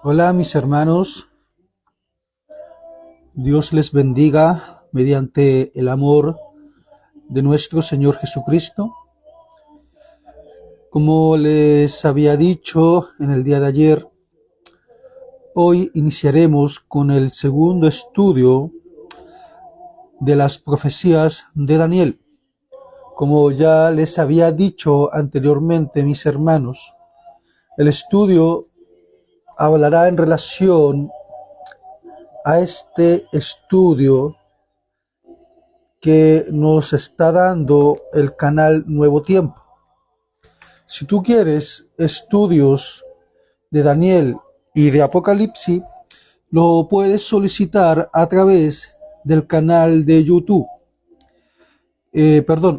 Hola mis hermanos, Dios les bendiga mediante el amor de nuestro Señor Jesucristo. Como les había dicho en el día de ayer, hoy iniciaremos con el segundo estudio de las profecías de Daniel. Como ya les había dicho anteriormente, mis hermanos, el estudio hablará en relación a este estudio que nos está dando el canal Nuevo Tiempo. Si tú quieres estudios de Daniel y de Apocalipsis, lo puedes solicitar a través del canal de YouTube.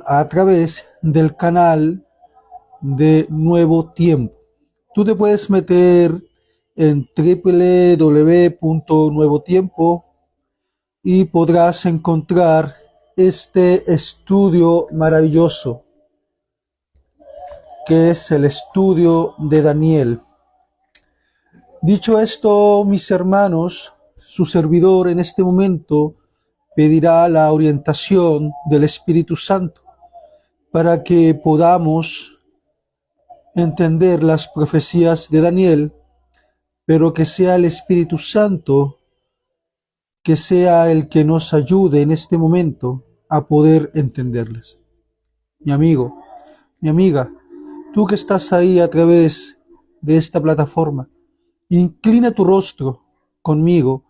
A través del canal de Nuevo Tiempo. Tú te puedes meter en www.nuevotiempo y podrás encontrar este estudio maravilloso, que es el estudio de Daniel. Dicho esto, mis hermanos, su servidor en este momento pedirá la orientación del Espíritu Santo para que podamos entender las profecías de Daniel, pero que sea el Espíritu Santo que sea el que nos ayude en este momento a poder entenderlas. Mi amigo, mi amiga, tú que estás ahí a través de esta plataforma, inclina tu rostro conmigo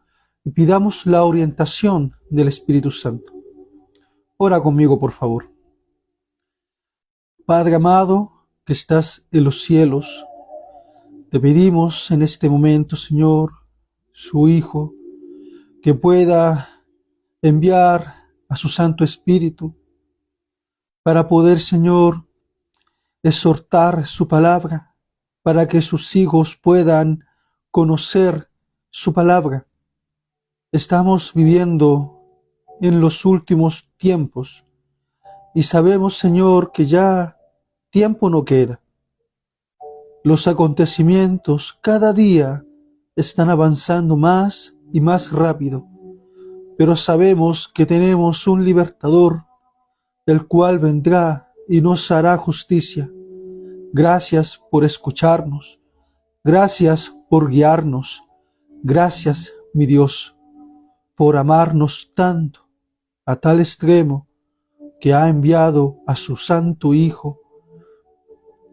y pidamos la orientación del Espíritu Santo. Ora conmigo, por favor. Padre amado, que estás en los cielos, te pedimos en este momento, Señor, su Hijo, que pueda enviar a su Santo Espíritu para poder, Señor, exhortar su palabra, para que sus hijos puedan conocer su palabra. Estamos viviendo en los últimos tiempos y sabemos, Señor, que ya tiempo no queda. Los acontecimientos cada día están avanzando más y más rápido, pero sabemos que tenemos un libertador, el cual vendrá y nos hará justicia. Gracias por escucharnos, gracias por guiarnos, gracias, mi Dios, por amarnos tanto, a tal extremo que ha enviado a su Santo Hijo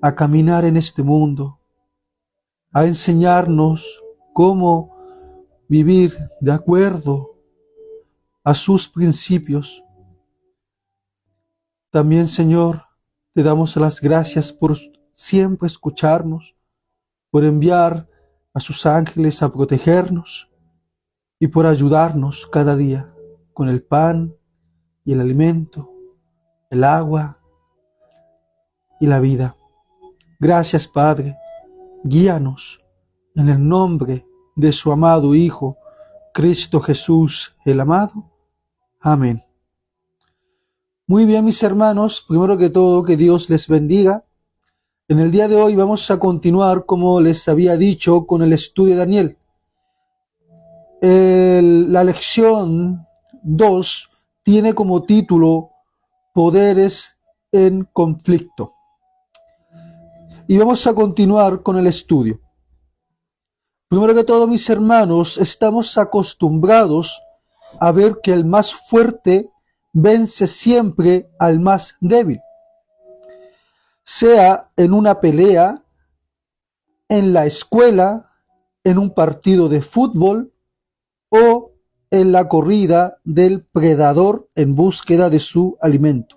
a caminar en este mundo, a enseñarnos cómo vivir de acuerdo a sus principios. También, Señor, te damos las gracias por siempre escucharnos, por enviar a sus ángeles a protegernos y por ayudarnos cada día con el pan y el alimento, el agua y la vida. Gracias, Padre. Guíanos en el nombre de su amado Hijo, Cristo Jesús el amado. Amén. Muy bien, mis hermanos, primero que todo, que Dios les bendiga. En el día de hoy vamos a continuar, como les había dicho, con el estudio de Daniel. La lección 2 tiene como título Poderes en conflicto. Y vamos a continuar con el estudio. Primero que todo, mis hermanos, estamos acostumbrados a ver que el más fuerte vence siempre al más débil. Sea en una pelea, en la escuela, en un partido de fútbol o en la corrida del predador en búsqueda de su alimento.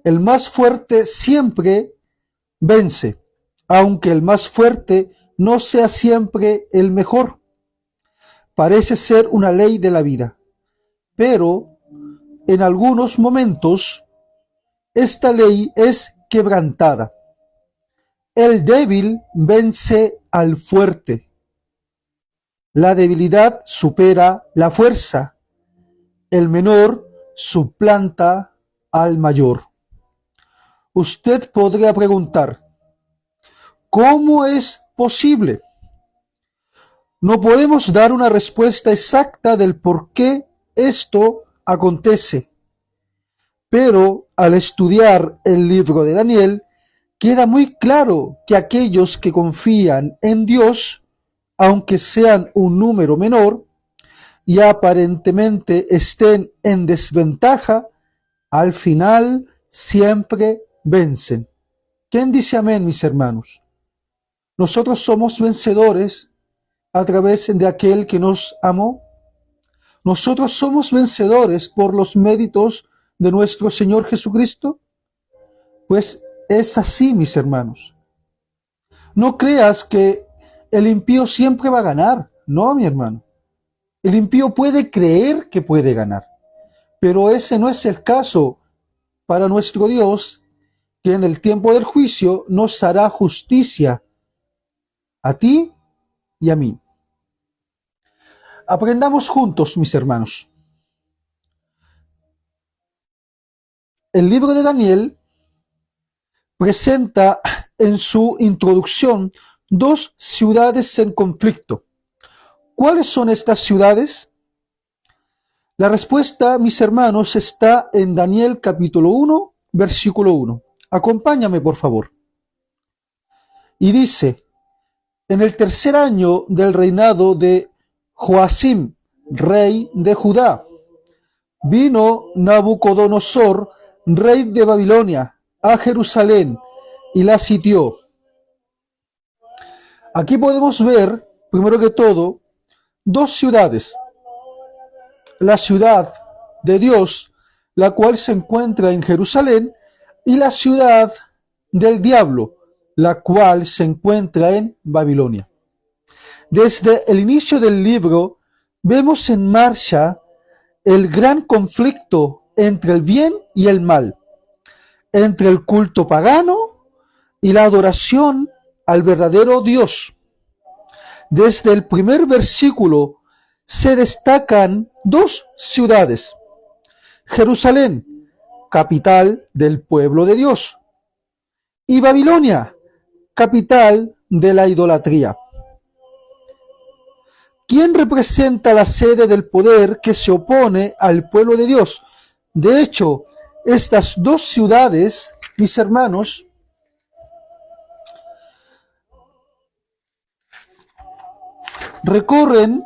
El más fuerte siempre vence, aunque el más fuerte no sea siempre el mejor. Parece ser una ley de la vida, pero en algunos momentos esta ley es quebrantada. El débil vence al fuerte. La debilidad supera la fuerza. El menor suplanta al mayor. Usted podría preguntar, ¿cómo es posible? No podemos dar una respuesta exacta del por qué esto acontece, pero al estudiar el libro de Daniel, queda muy claro que aquellos que confían en Dios, aunque sean un número menor y aparentemente estén en desventaja, al final siempre vencen. ¿Quién dice amén, mis hermanos? Nosotros somos vencedores a través de aquel que nos amó. Nosotros somos vencedores por los méritos de nuestro Señor Jesucristo. Pues es así, mis hermanos. No creas que el impío siempre va a ganar. No, mi hermano. El impío puede creer que puede ganar, pero ese no es el caso para nuestro Dios, que en el tiempo del juicio nos hará justicia a ti y a mí. Aprendamos juntos, mis hermanos. El libro de Daniel presenta en su introducción dos ciudades en conflicto. ¿Cuáles son estas ciudades? La respuesta, mis hermanos, está en Daniel capítulo 1, versículo 1. Acompáñame, por favor. Y dice, en el tercer año del reinado de Joacim, rey de Judá, vino Nabucodonosor, rey de Babilonia, a Jerusalén y la sitió. Aquí podemos ver, primero que todo, dos ciudades. La ciudad de Dios, la cual se encuentra en Jerusalén, y la ciudad del diablo, la cual se encuentra en Babilonia. Desde el inicio del libro vemos en marcha el gran conflicto entre el bien y el mal, entre el culto pagano y la adoración al verdadero Dios. Desde el primer versículo se destacan dos ciudades: Jerusalén, capital del pueblo de Dios, y Babilonia, capital de la idolatría. ¿Quién representa la sede del poder que se opone al pueblo de Dios? De hecho, estas dos ciudades, mis hermanos, recorren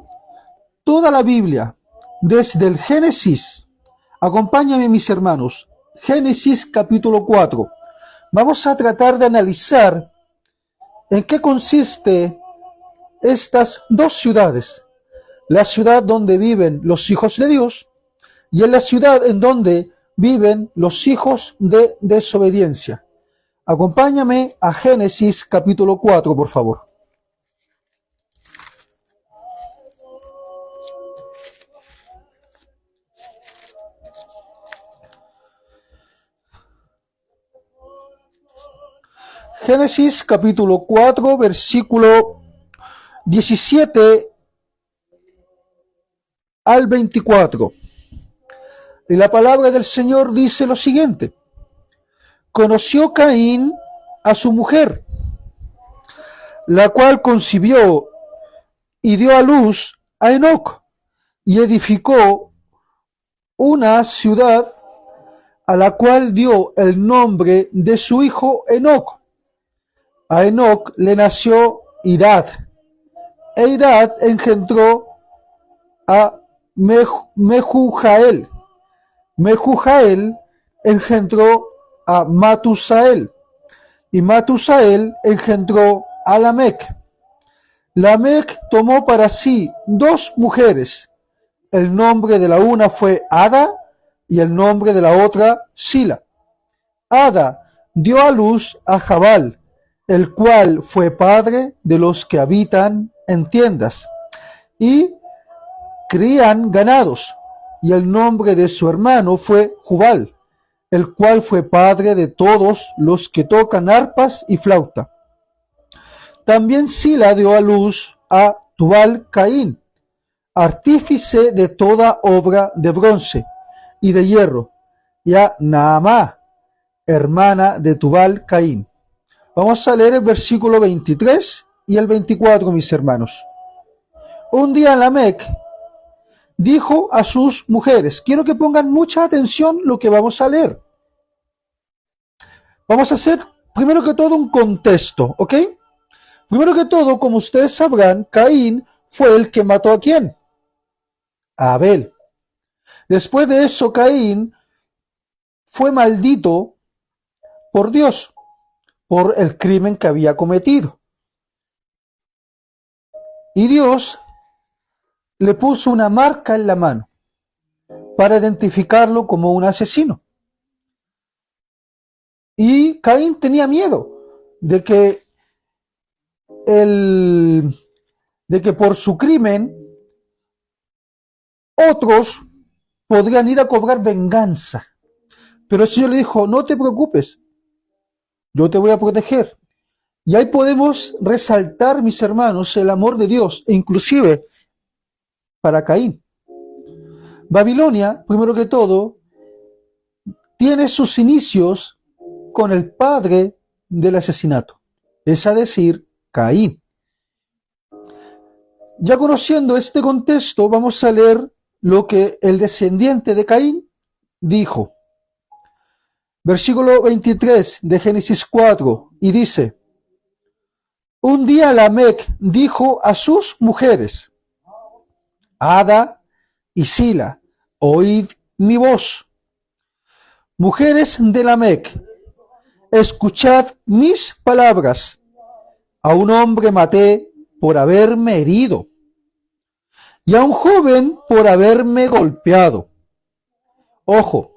toda la Biblia, desde el Génesis. Acompáñame, mis hermanos. Génesis capítulo 4. Vamos a tratar de analizar en qué consiste estas dos ciudades. La ciudad donde viven los hijos de Dios y en la ciudad en donde viven los hijos de desobediencia. Acompáñame a Génesis capítulo 4, por favor. Génesis capítulo 4, versículo 17 al 24. Y la palabra del Señor dice lo siguiente: conoció Caín a su mujer, la cual concibió y dio a luz a Enoc, y edificó una ciudad a la cual dio el nombre de su hijo Enoc. A Enoc le nació Irad, e Irad engendró a Mehujael. Mehujael engendró a Matusael, y Matusael engendró a Lamec. Lamec tomó para sí dos mujeres. El nombre de la una fue Ada y el nombre de la otra Sila. Ada dio a luz a Jabal, el cual fue padre de los que habitan en tiendas y crían ganados, y el nombre de su hermano fue Jubal, el cual fue padre de todos los que tocan arpas y flauta. También Sila dio a luz a Tubal Caín, artífice de toda obra de bronce y de hierro, y a Naamá, hermana de Tubal Caín. Vamos a leer el versículo 23 y el 24, mis hermanos. Un día Lamec dijo a sus mujeres, quiero que pongan mucha atención lo que vamos a leer. Vamos a hacer primero que todo un contexto, ¿ok? Primero que todo, como ustedes sabrán, Caín fue el que mató ¿a quién? A Abel. Después de eso, Caín fue maldito por Dios, por el crimen que había cometido. Y Dios le puso una marca en la mano para identificarlo como un asesino. Y Caín tenía miedo de que por su crimen otros podrían ir a cobrar venganza. Pero el Señor le dijo, no te preocupes, yo te voy a proteger. Y ahí podemos resaltar, mis hermanos, el amor de Dios, e inclusive para Caín. Babilonia, primero que todo, tiene sus inicios con el padre del asesinato, es a decir, Caín. Ya conociendo este contexto, vamos a leer lo que el descendiente de Caín dijo. Versículo 23 de Génesis 4, y dice, un día Lamec dijo a sus mujeres, Ada y Sila, oíd mi voz. Mujeres de Lamec, escuchad mis palabras. A un hombre maté por haberme herido, y a un joven por haberme golpeado. Ojo,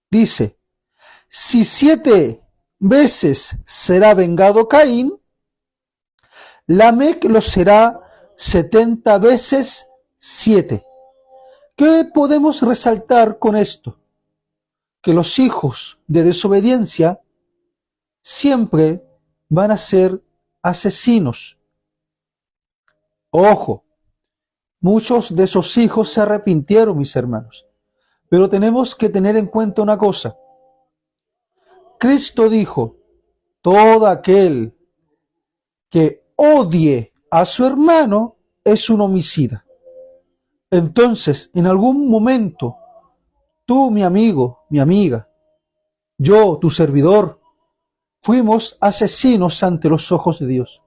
dice, si 7 veces será vengado Caín, Lamec lo será 70 veces 7. ¿Qué podemos resaltar con esto? Que los hijos de desobediencia siempre van a ser asesinos. Ojo, muchos de esos hijos se arrepintieron, mis hermanos, pero tenemos que tener en cuenta una cosa. Cristo dijo, todo aquel que odie a su hermano es un homicida. Entonces, en algún momento, tú, mi amigo, mi amiga, yo, tu servidor, fuimos asesinos ante los ojos de Dios.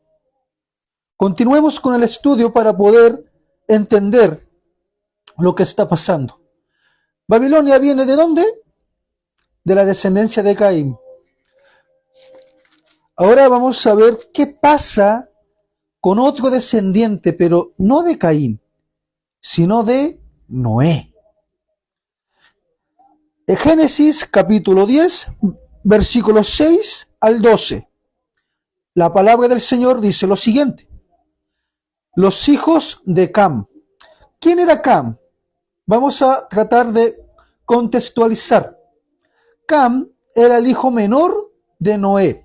Continuemos con el estudio para poder entender lo que está pasando. Babilonia viene ¿de dónde? De la descendencia de Caín. Ahora vamos a ver qué pasa con otro descendiente, pero no de Caín, sino de Noé. En Génesis capítulo 10, versículos 6 al 12. La palabra del Señor dice lo siguiente. Los hijos de Cam. ¿Quién era Cam? Vamos a tratar de contextualizar. Cam era el hijo menor de Noé.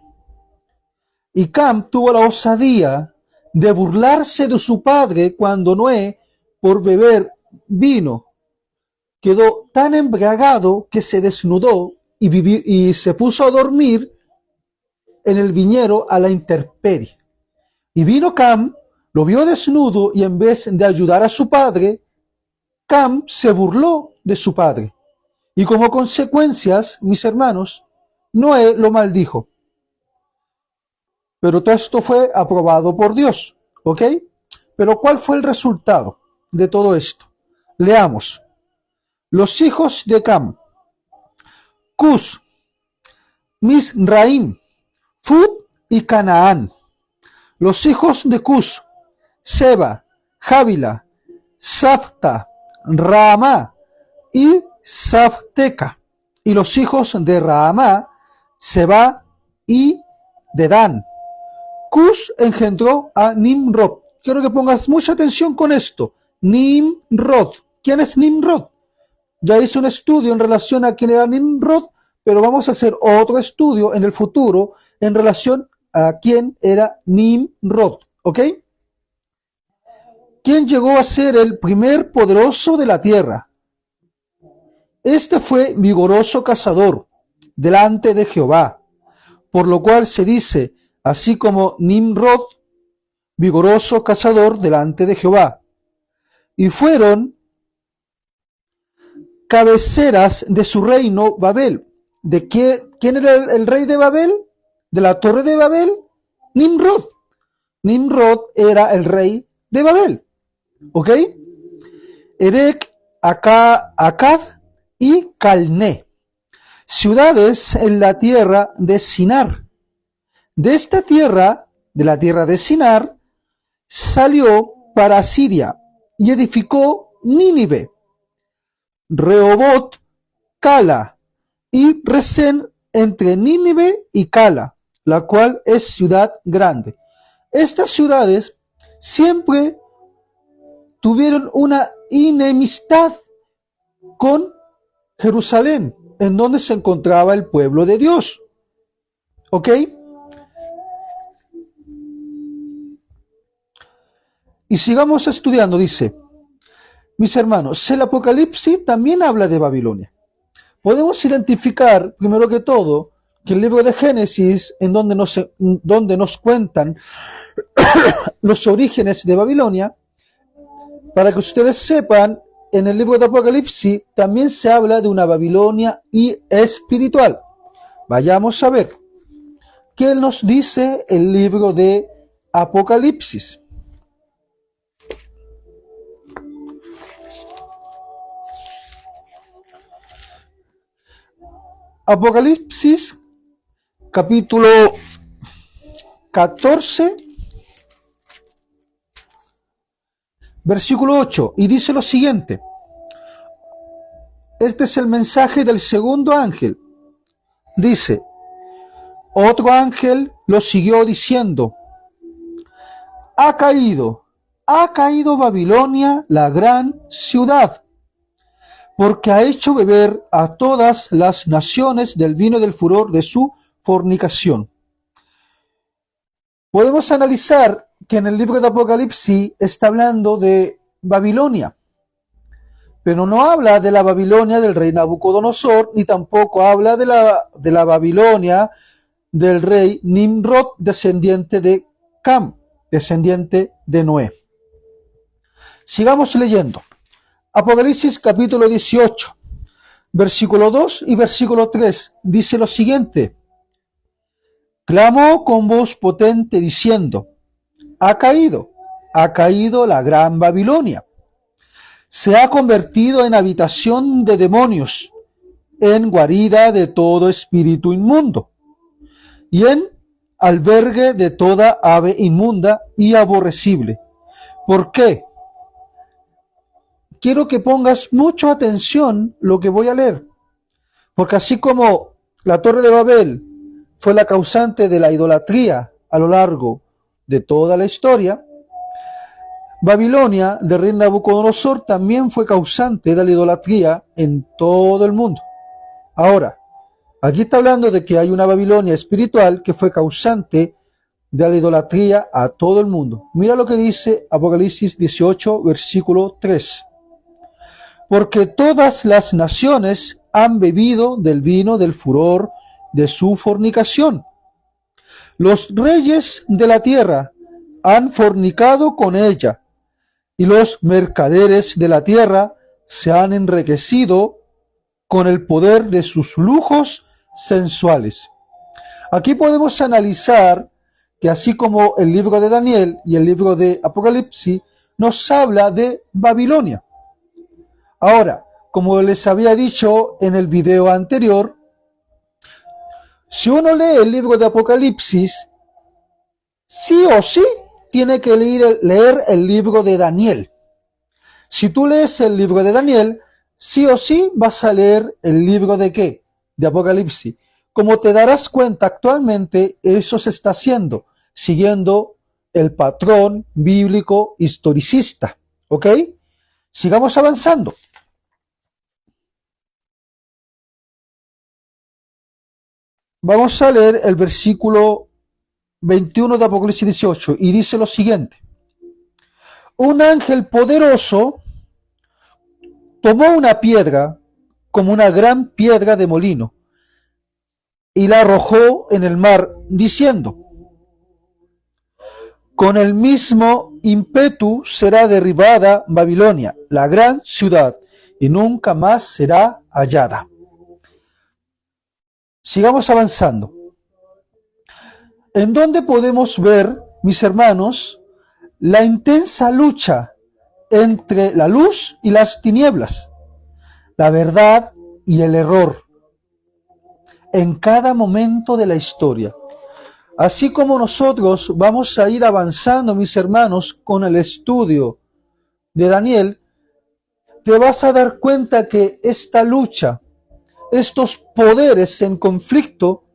Y Cam tuvo la osadía de burlarse de su padre cuando Noé, por beber vino, quedó tan embriagado que se desnudó y se puso a dormir en el viñedo a la intemperie. Y vino Cam, lo vio desnudo y en vez de ayudar a su padre, Cam se burló de su padre. Y como consecuencias, mis hermanos, Noé lo maldijo. Pero todo esto fue aprobado por Dios, ¿ok? Pero ¿cuál fue el resultado de todo esto? Leamos. Los hijos de Cam, Cus, Misraim, Fud y Canaán. Los hijos de Cus, Seba, Jávila, Safta, Raamá y Safteca. Y los hijos de Raamá, Seba y Dedán. Cus engendró a Nimrod. Quiero que pongas mucha atención con esto. Nimrod. ¿Quién es Nimrod? Ya hice un estudio en relación a quién era Nimrod, pero vamos a hacer otro estudio en el futuro en relación a quién era Nimrod. ¿Ok? ¿Quién llegó a ser el primer poderoso de la tierra? Este fue vigoroso cazador, delante de Jehová, por lo cual se dice, así como Nimrod, vigoroso cazador delante de Jehová. Y fueron cabeceras de su reino Babel. ¿De qué? ¿Quién era el rey de Babel? ¿De la torre de Babel? Nimrod. Nimrod era el rey de Babel. ¿Ok? Erec, Akkad y Calné. Ciudades en la tierra de Sinar. De esta tierra, de la tierra de Sinar, salió para Siria y edificó Nínive, Rehobot, Cala y Resén entre Nínive y Cala, la cual es ciudad grande. Estas ciudades siempre tuvieron una enemistad con Jerusalén, en donde se encontraba el pueblo de Dios. ¿Ok? Y sigamos estudiando, dice, mis hermanos, el Apocalipsis también habla de Babilonia. Podemos identificar, primero que todo, que el libro de Génesis, en donde nos cuentan los orígenes de Babilonia, para que ustedes sepan, en el libro de Apocalipsis también se habla de una Babilonia y espiritual. Vayamos a ver qué nos dice el libro de Apocalipsis. Apocalipsis capítulo 14, versículo 8, y dice lo siguiente. Este es el mensaje del segundo ángel. Dice, otro ángel lo siguió diciendo, ha caído Babilonia, la gran ciudad, porque ha hecho beber a todas las naciones del vino del furor de su fornicación. Podemos analizar que en el libro de Apocalipsis está hablando de Babilonia, pero no habla de la Babilonia del rey Nabucodonosor, ni tampoco habla de la Babilonia del rey Nimrod, descendiente de Cam, descendiente de Noé. Sigamos leyendo. Apocalipsis capítulo 18, versículo 2 y versículo 3, dice lo siguiente. Clamó con voz potente diciendo, ha caído la gran Babilonia. Se ha convertido en habitación de demonios, en guarida de todo espíritu inmundo, y en albergue de toda ave inmunda y aborrecible. ¿Por qué? Quiero que pongas mucha atención lo que voy a leer, porque así como la Torre de Babel fue la causante de la idolatría a lo largo de toda la historia, Babilonia del rey Nabucodonosor también fue causante de la idolatría en todo el mundo. Ahora, aquí está hablando de que hay una Babilonia espiritual que fue causante de la idolatría a todo el mundo. Mira lo que dice Apocalipsis 18, versículo 3. Porque todas las naciones han bebido del vino del furor de su fornicación. Los reyes de la tierra han fornicado con ella, y los mercaderes de la tierra se han enriquecido con el poder de sus lujos sensuales. Aquí podemos analizar que así como el libro de Daniel y el libro de Apocalipsis nos habla de Babilonia. Ahora, como les había dicho en el video anterior, si uno lee el libro de Apocalipsis, sí o sí tiene que leer el libro de Daniel. Si tú lees el libro de Daniel, sí o sí vas a leer el libro de ¿qué? De Apocalipsis. Como te darás cuenta, actualmente eso se está haciendo, siguiendo el patrón bíblico historicista. ¿Ok? Sigamos avanzando. Vamos a leer el versículo 21 de Apocalipsis 18 y dice lo siguiente. Un ángel poderoso tomó una piedra como una gran piedra de molino y la arrojó en el mar, diciendo: con el mismo ímpetu será derribada Babilonia, la gran ciudad, y nunca más será hallada. Sigamos avanzando. ¿En dónde podemos ver, mis hermanos, la intensa lucha entre la luz y las tinieblas, la verdad y el error, en cada momento de la historia? Así como nosotros vamos a ir avanzando, mis hermanos, con el estudio de Daniel, te vas a dar cuenta que esta lucha, estos poderes en conflicto,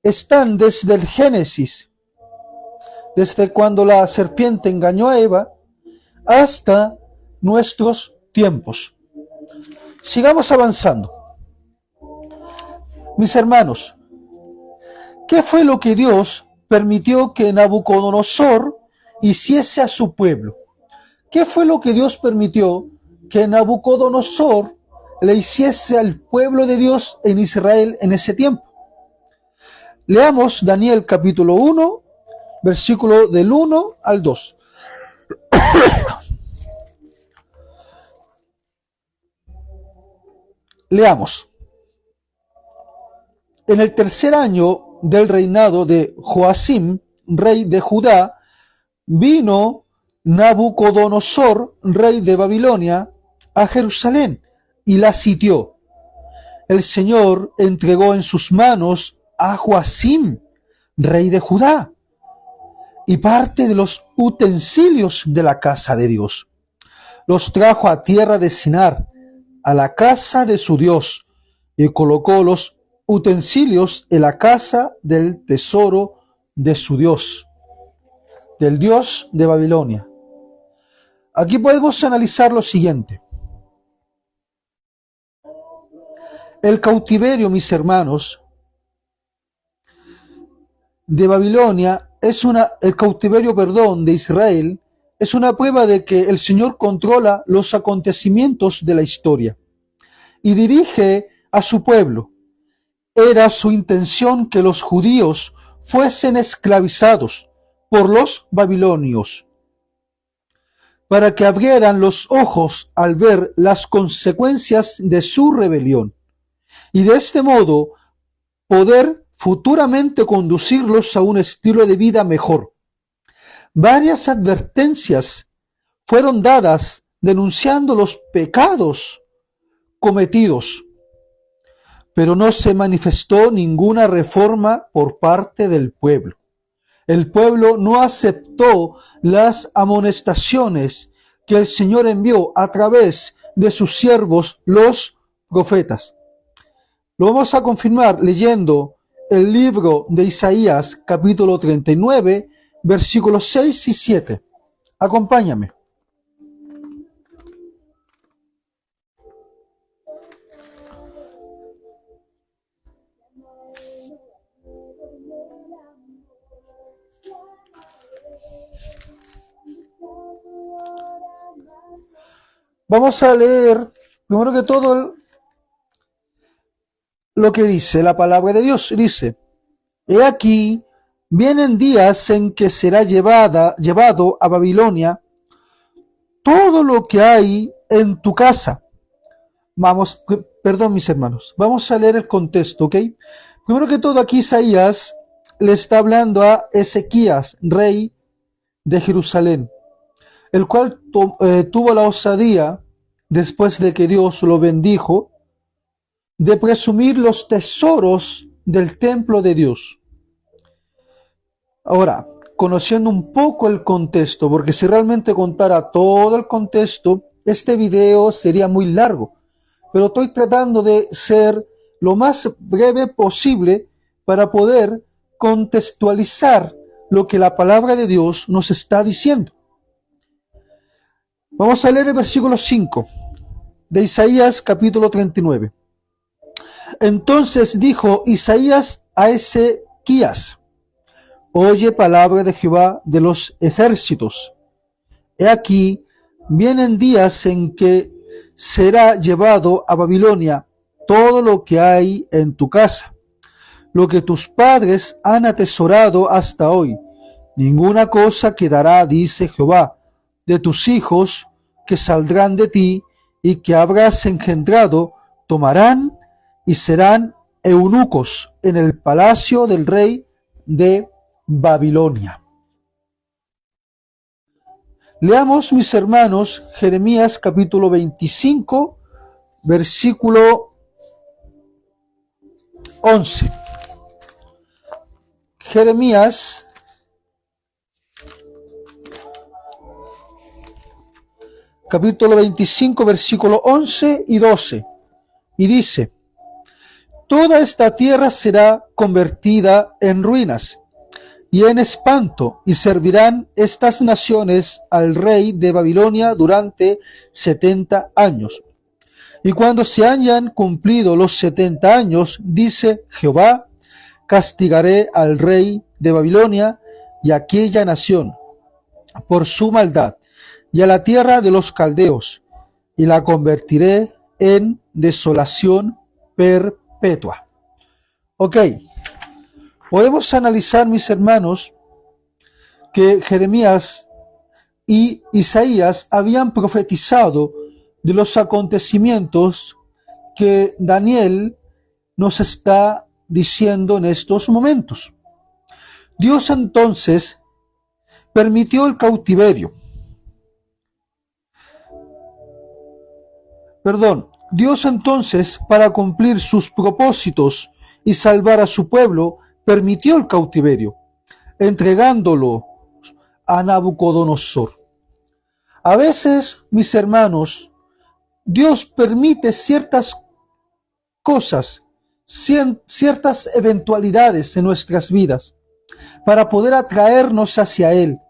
están desde el Génesis, desde cuando la serpiente engañó a Eva, hasta nuestros tiempos. Sigamos avanzando. Mis hermanos, ¿qué fue lo que Dios permitió que Nabucodonosor hiciese a su pueblo? ¿Qué fue lo que Dios permitió que Nabucodonosor le hiciese al pueblo de Dios en Israel en ese tiempo? Leamos Daniel capítulo 1, versículo del 1 al 2. Leamos. En el tercer año del reinado de Joacim, rey de Judá, vino Nabucodonosor, rey de Babilonia, a Jerusalén y la sitió. El Señor entregó en sus manos a Joacim, rey de Judá, y parte de los utensilios de la casa de Dios. Los trajo a tierra de Sinar, a la casa de su Dios, y colocó los utensilios en la casa del tesoro de su Dios, del Dios de Babilonia. Aquí podemos analizar lo siguiente. El cautiverio, mis hermanos, de Babilonia el cautiverio, de Israel, es una prueba de que el Señor controla los acontecimientos de la historia y dirige a su pueblo. Era su intención que los judíos fuesen esclavizados por los babilonios, para que abrieran los ojos al ver las consecuencias de su rebelión, y de este modo poder futuramente conducirlos a un estilo de vida mejor. Varias advertencias fueron dadas denunciando los pecados cometidos, pero no se manifestó ninguna reforma por parte del pueblo. El pueblo no aceptó las amonestaciones que el Señor envió a través de sus siervos, los profetas. Lo vamos a confirmar leyendo el libro de Isaías, capítulo 39, versículos 6 y 7. Acompáñame. Vamos a leer, primero que todo, lo que dice la palabra de Dios. Dice: he aquí, vienen días en que será llevado a Babilonia todo lo que hay en tu casa. Perdón, mis hermanos, vamos a leer el contexto, ¿ok? Primero que todo, aquí Isaías le está hablando a Ezequías, rey de Jerusalén, el cual tuvo la osadía, después de que Dios lo bendijo, de presumir los tesoros del templo de Dios. Ahora, conociendo un poco el contexto, porque si realmente contara todo el contexto, este video sería muy largo, pero estoy tratando de ser lo más breve posible para poder contextualizar lo que la palabra de Dios nos está diciendo. Vamos a leer el versículo 5 de Isaías capítulo 39. Entonces dijo Isaías a Ezequías: oye palabra de Jehová de los ejércitos. He aquí, vienen días en que será llevado a Babilonia todo lo que hay en tu casa. lo que tus padres han atesorado hasta hoy. Ninguna cosa quedará, dice Jehová, de tus hijos que saldrán de ti y que habrás engendrado, tomarán y serán eunucos en el palacio del rey de Babilonia. Leamos, mis hermanos, Jeremías capítulo 25, versículo 11. Jeremías capítulo 25, versículo 11 y 12. Y dice: toda esta tierra será convertida en ruinas y en espanto, y servirán estas naciones al rey de Babilonia durante 70 años. Y cuando se hayan cumplido los 70 años, dice Jehová, castigaré al rey de Babilonia y a aquella nación por su maldad, y a la tierra de los caldeos, y la convertiré en desolación perpetua. Ok, podemos analizar, mis hermanos, que Jeremías y Isaías habían profetizado de los acontecimientos que Daniel nos está diciendo en estos momentos. Dios entonces permitió el cautiverio. Dios entonces, para cumplir sus propósitos y salvar a su pueblo, permitió el cautiverio, entregándolo a Nabucodonosor. A veces, mis hermanos, Dios permite ciertas cosas, ciertas eventualidades en nuestras vidas, para poder atraernos hacia Él.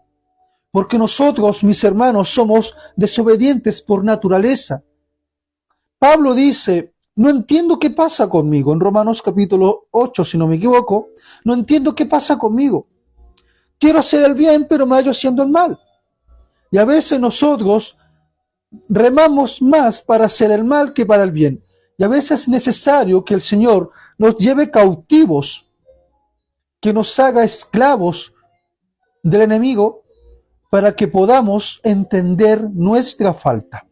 Porque nosotros, mis hermanos, somos desobedientes por naturaleza. Pablo dice: no entiendo qué pasa conmigo, en Romanos capítulo 8, si no me equivoco, no entiendo qué pasa conmigo. Quiero hacer el bien, pero me hallo haciendo el mal. Y a veces nosotros remamos más para hacer el mal que para el bien. Y a veces es necesario que el Señor nos lleve cautivos, que nos haga esclavos del enemigo, para que podamos entender nuestra falta.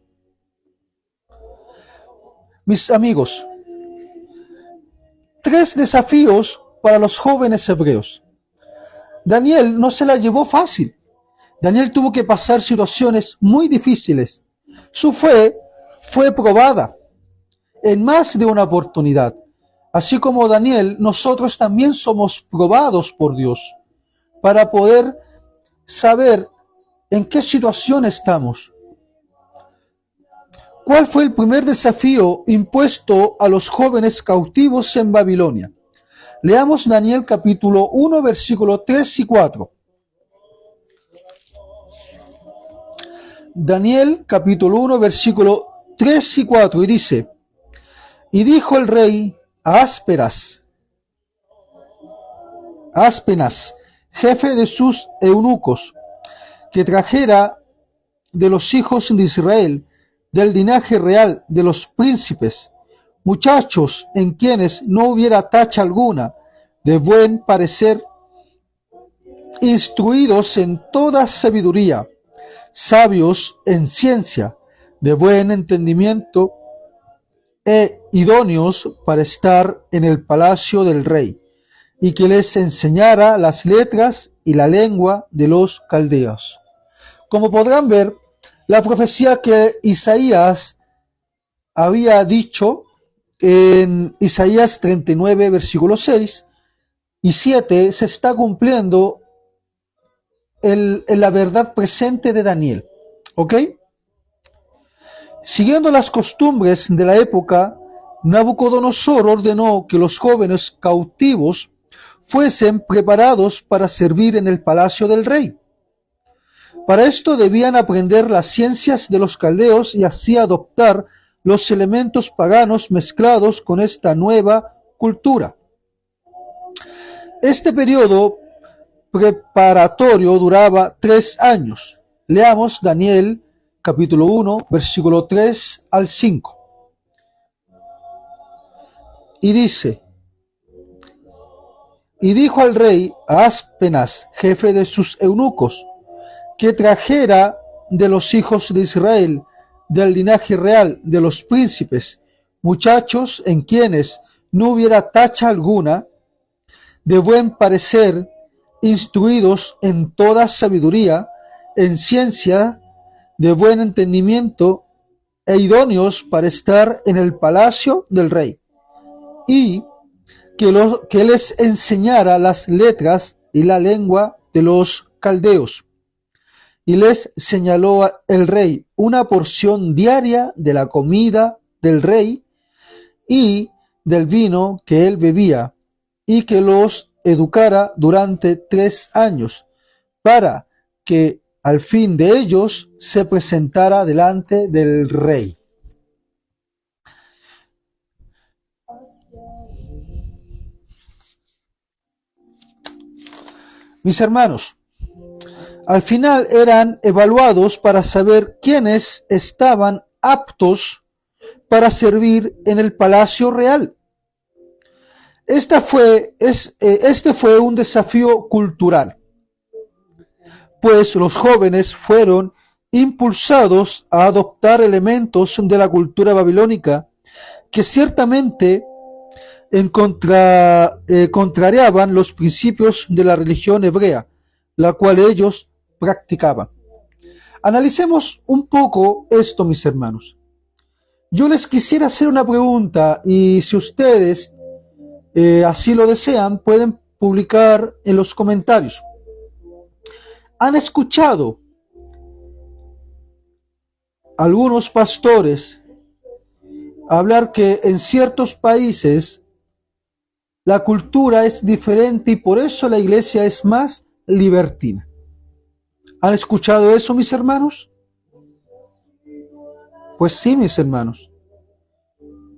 Mis amigos, 3 desafíos para los jóvenes hebreos. Daniel no se la llevó fácil. Daniel tuvo que pasar situaciones muy difíciles. Su fe fue probada en más de una oportunidad. Así como Daniel, nosotros también somos probados por Dios para poder saber en qué situación estamos. ¿Cuál fue el primer desafío impuesto a los jóvenes cautivos en Babilonia? Leamos Daniel capítulo 1, versículo 3 y 4. Daniel capítulo 1, versículo 3 y 4, y dice: y dijo el rey a Aspenas, jefe de sus eunucos, que trajera de los hijos de Israel, del linaje real de los príncipes, muchachos en quienes no hubiera tacha alguna, de buen parecer, instruidos en toda sabiduría, sabios en ciencia, de buen entendimiento, e idóneos para estar en el palacio del rey, y que les enseñara las letras y la lengua de los caldeos. Como podrán ver, la profecía que Isaías había dicho en Isaías 39, versículos 6 y 7, se está cumpliendo en la verdad presente de Daniel. ¿Ok? Siguiendo las costumbres de la época, Nabucodonosor ordenó que los jóvenes cautivos fuesen preparados para servir en el palacio del rey. Para esto debían aprender las ciencias de los caldeos y así adoptar los elementos paganos mezclados con esta nueva cultura. Este periodo preparatorio duraba 3 años. Leamos Daniel capítulo 1, versículo 3 al 5. Y dice: Y dijo al rey a Aspenaz, jefe de sus eunucos, que trajera de los hijos de Israel, del linaje real de los príncipes, muchachos en quienes no hubiera tacha alguna, de buen parecer, instruidos en toda sabiduría, en ciencia, de buen entendimiento, e idóneos para estar en el palacio del rey, y que les enseñara las letras y la lengua de los caldeos. Y les señaló el rey una porción diaria de la comida del rey y del vino que él bebía, y que los educara durante 3 años, para que al fin de ellos se presentara delante del rey. Mis hermanos, al final eran evaluados para saber quiénes estaban aptos para servir en el palacio real. Este fue un desafío cultural, pues los jóvenes fueron impulsados a adoptar elementos de la cultura babilónica que ciertamente contrariaban los principios de la religión hebrea, la cual ellos practicaban. Analicemos un poco esto, mis hermanos. Yo les quisiera hacer una pregunta, y si ustedes así lo desean, pueden publicar en los comentarios. ¿Han escuchado algunos pastores hablar que en ciertos países la cultura es diferente y por eso la iglesia es más libertina? ¿Han escuchado eso, mis hermanos? Pues sí, mis hermanos.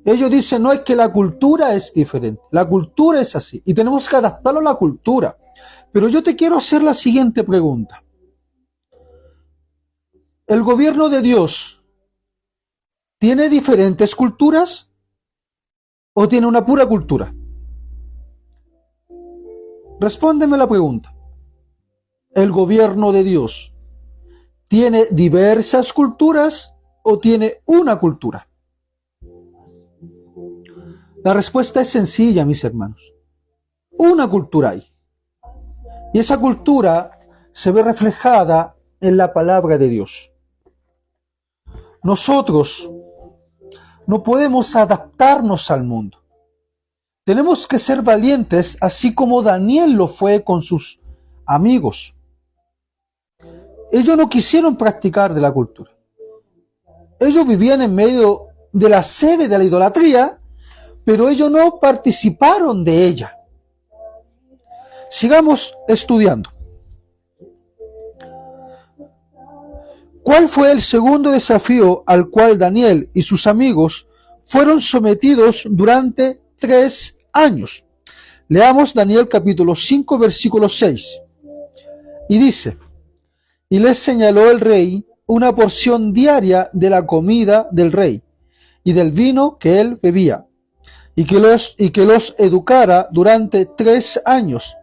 Ellos dicen, no, es que la cultura es diferente, la cultura es así y tenemos que adaptarlo a la cultura. Pero yo te quiero hacer la siguiente pregunta. ¿El gobierno de Dios tiene diferentes culturas o tiene una pura cultura? Respóndeme la pregunta. ¿El gobierno de Dios tiene diversas culturas o tiene una cultura? La respuesta es sencilla, mis hermanos. Una cultura hay. Y esa cultura se ve reflejada en la palabra de Dios. Nosotros no podemos adaptarnos al mundo. Tenemos que ser valientes, así como Daniel lo fue con sus amigos. Ellos no quisieron practicar de la cultura. Ellos vivían en medio de la sede de la idolatría, pero ellos no participaron de ella. Sigamos estudiando. ¿Cuál fue el segundo desafío al cual Daniel y sus amigos fueron sometidos durante 3 años? Leamos Daniel capítulo 5, versículo 6. Y dice, y les señaló el rey una porción diaria de la comida del rey y del vino que él bebía, y que los educara durante 3 años,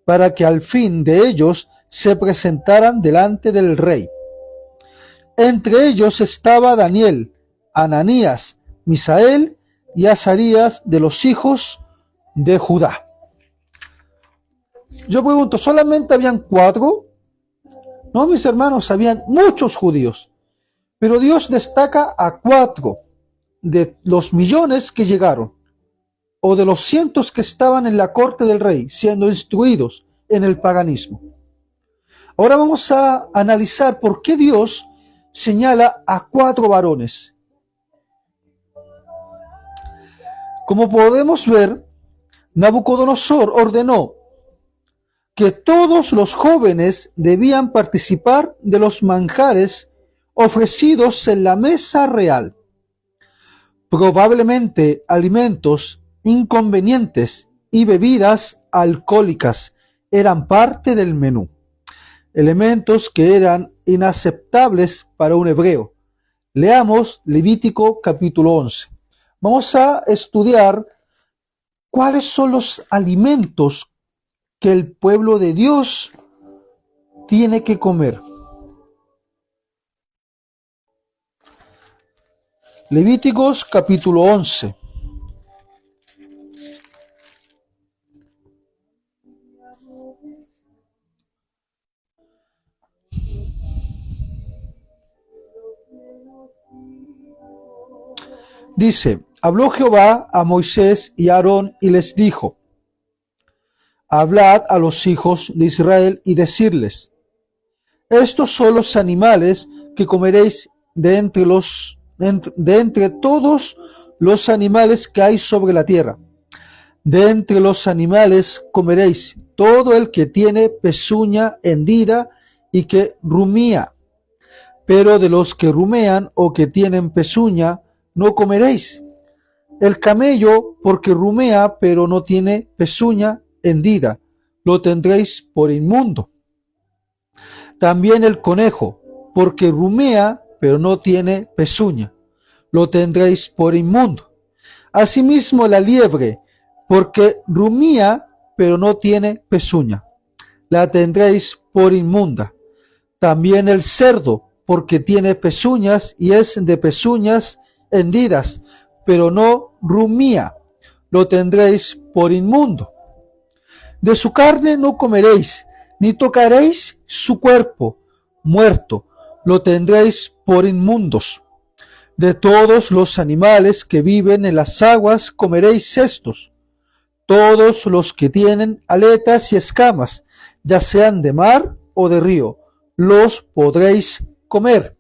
para que al fin de ellos se presentaran delante del rey. Entre ellos estaba Daniel, Ananías, Misael y Azarías de los hijos de Judá. Yo pregunto, ¿solamente habían 4? No, mis hermanos, habían muchos judíos, pero Dios destaca a 4 de los millones que llegaron, o de los cientos que estaban en la corte del rey, siendo instruidos en el paganismo. Ahora vamos a analizar por qué Dios señala a 4 varones. Como podemos ver, Nabucodonosor ordenó que todos los jóvenes debían participar de los manjares ofrecidos en la mesa real. Probablemente alimentos inconvenientes y bebidas alcohólicas eran parte del menú, elementos que eran inaceptables para un hebreo. Leamos Levítico capítulo 11. Vamos a estudiar cuáles son los alimentos que el pueblo de Dios tiene que comer. Levíticos capítulo 11. Dice, habló Jehová a Moisés y a Aarón y les dijo, hablad a los hijos de Israel y decirles, estos son los animales que comeréis de entre todos los animales que hay sobre la tierra. De entre los animales comeréis todo el que tiene pezuña hendida y que rumía, pero de los que rumean o que tienen pezuña no comeréis. El camello, porque rumea, pero no tiene pezuña hendida, lo tendréis por inmundo. También el conejo, porque rumea, pero no tiene pezuña, lo tendréis por inmundo. Asimismo la liebre, porque rumía, pero no tiene pezuña, la tendréis por inmunda. También el cerdo, porque tiene pezuñas y es de pezuñas hendidas, pero no rumía, lo tendréis por inmundo. De su carne no comeréis, ni tocaréis su cuerpo muerto, lo tendréis por inmundos. De todos los animales que viven en las aguas comeréis estos. Todos los que tienen aletas y escamas, ya sean de mar o de río, los podréis comer.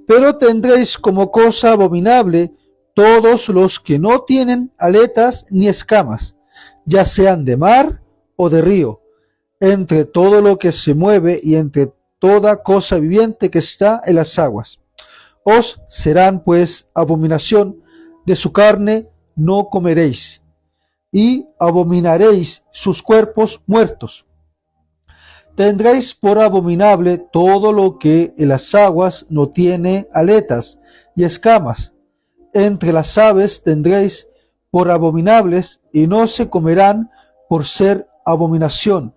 Pero tendréis como cosa abominable todos los que no tienen aletas ni escamas, ya sean de mar o de río, entre todo lo que se mueve y entre toda cosa viviente que está en las aguas. Os serán pues abominación, de su carne no comeréis, y abominaréis sus cuerpos muertos. Tendréis por abominable todo lo que en las aguas no tiene aletas y escamas. Entre las aves tendréis por abominables, y no se comerán por ser abominación.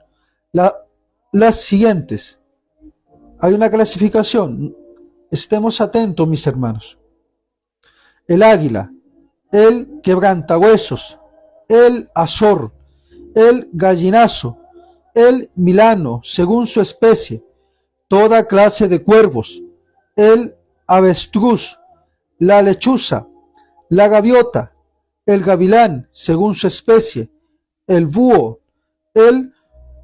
Las siguientes. Hay una clasificación. Estemos atentos, mis hermanos. El águila, el quebrantahuesos, el azor, el gallinazo, el milano, según su especie, toda clase de cuervos, el avestruz, la lechuza, la gaviota, el gavilán, según su especie, el búho, el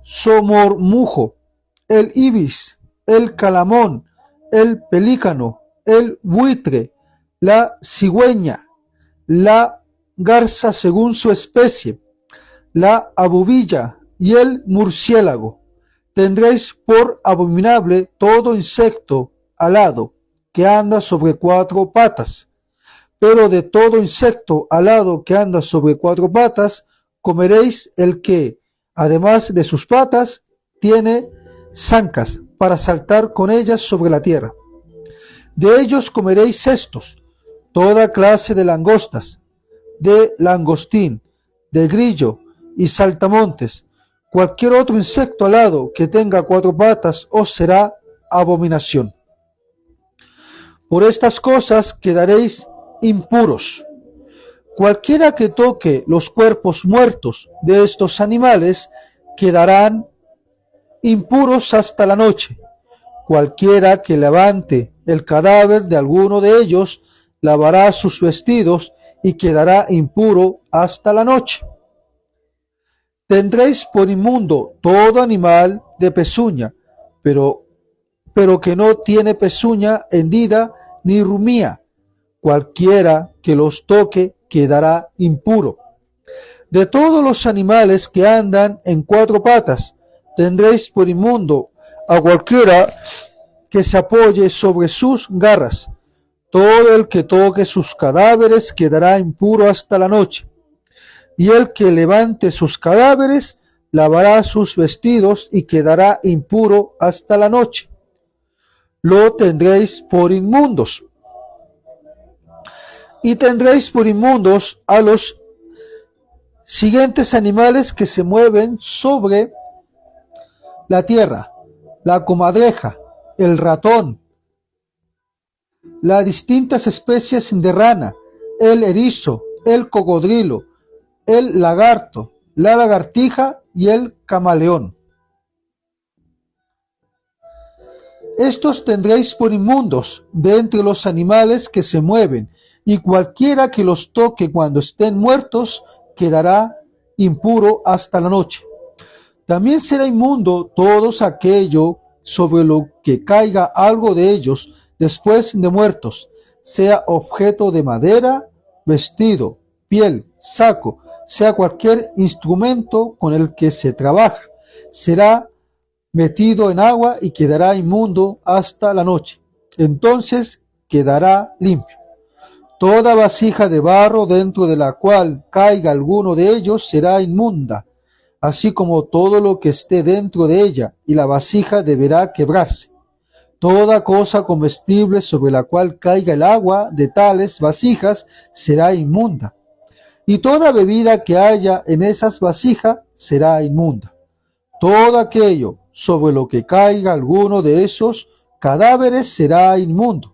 somormujo, el ibis, el calamón, el pelícano, el buitre, la cigüeña, la garza según su especie, la abubilla y el murciélago. Tendréis por abominable todo insecto alado que anda sobre cuatro patas. Pero de todo insecto alado que anda sobre cuatro patas, comeréis el que, además de sus patas, tiene zancas para saltar con ellas sobre la tierra. De ellos comeréis estos, toda clase de langostas, de langostín, de grillo y saltamontes. Cualquier otro insecto alado que tenga cuatro patas os será abominación. Por estas cosas quedaréis impuros. Cualquiera que toque los cuerpos muertos de estos animales quedarán impuros hasta la noche. Cualquiera que levante el cadáver de alguno de ellos lavará sus vestidos y quedará impuro hasta la noche. Tendréis por inmundo todo animal de pezuña, pero que no tiene pezuña hendida ni rumía. Cualquiera que los toque quedará impuro. De todos los animales que andan en cuatro patas, tendréis por inmundo a cualquiera que se apoye sobre sus garras. Todo el que toque sus cadáveres quedará impuro hasta la noche. Y el que levante sus cadáveres lavará sus vestidos y quedará impuro hasta la noche. Lo tendréis por inmundos. Y tendréis por inmundos a los siguientes animales que se mueven sobre la tierra: la comadreja, el ratón, las distintas especies de rana, el erizo, el cocodrilo, el lagarto, la lagartija y el camaleón. Estos tendréis por inmundos de entre los animales que se mueven, y cualquiera que los toque cuando estén muertos quedará impuro hasta la noche. También será inmundo todos aquello sobre lo que caiga algo de ellos después de muertos, sea objeto de madera, vestido, piel, saco, sea cualquier instrumento con el que se trabaja. Será metido en agua y quedará inmundo hasta la noche. Entonces quedará limpio. Toda vasija de barro dentro de la cual caiga alguno de ellos será inmunda, así como todo lo que esté dentro de ella, y la vasija deberá quebrarse. Toda cosa comestible sobre la cual caiga el agua de tales vasijas será inmunda, y toda bebida que haya en esas vasijas será inmunda. Todo aquello sobre lo que caiga alguno de esos cadáveres será inmundo.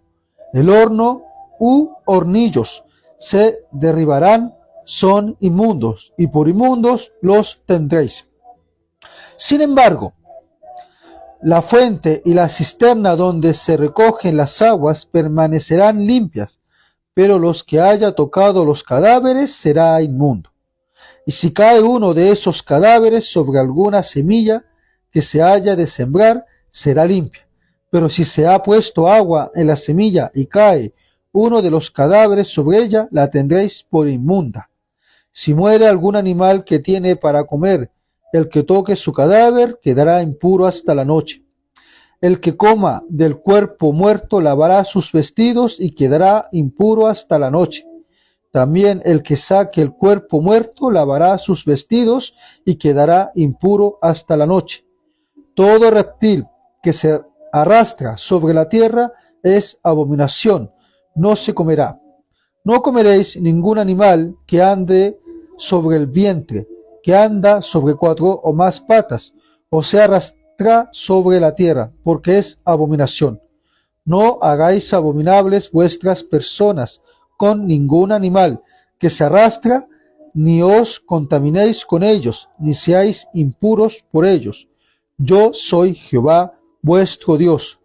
El horno u hornillos se derribarán, son inmundos, y por inmundos los tendréis. Sin embargo, la fuente y la cisterna donde se recogen las aguas permanecerán limpias, pero los que haya tocado los cadáveres será inmundo. Y si cae uno de esos cadáveres sobre alguna semilla que se haya de sembrar, será limpia. Pero si se ha puesto agua en la semilla y cae uno de los cadáveres sobre ella, la tendréis por inmunda. Si muere algún animal que tiene para comer, el que toque su cadáver quedará impuro hasta la noche. El que coma del cuerpo muerto lavará sus vestidos y quedará impuro hasta la noche. También el que saque el cuerpo muerto lavará sus vestidos y quedará impuro hasta la noche. Todo reptil que se arrastra sobre la tierra es abominación, no se comerá. No comeréis ningún animal que ande sobre el vientre, que anda sobre 4 o más patas, o se arrastra sobre la tierra, porque es abominación. No hagáis abominables vuestras personas con ningún animal que se arrastra, ni os contaminéis con ellos, ni seáis impuros por ellos. Yo soy Jehová vuestro Dios.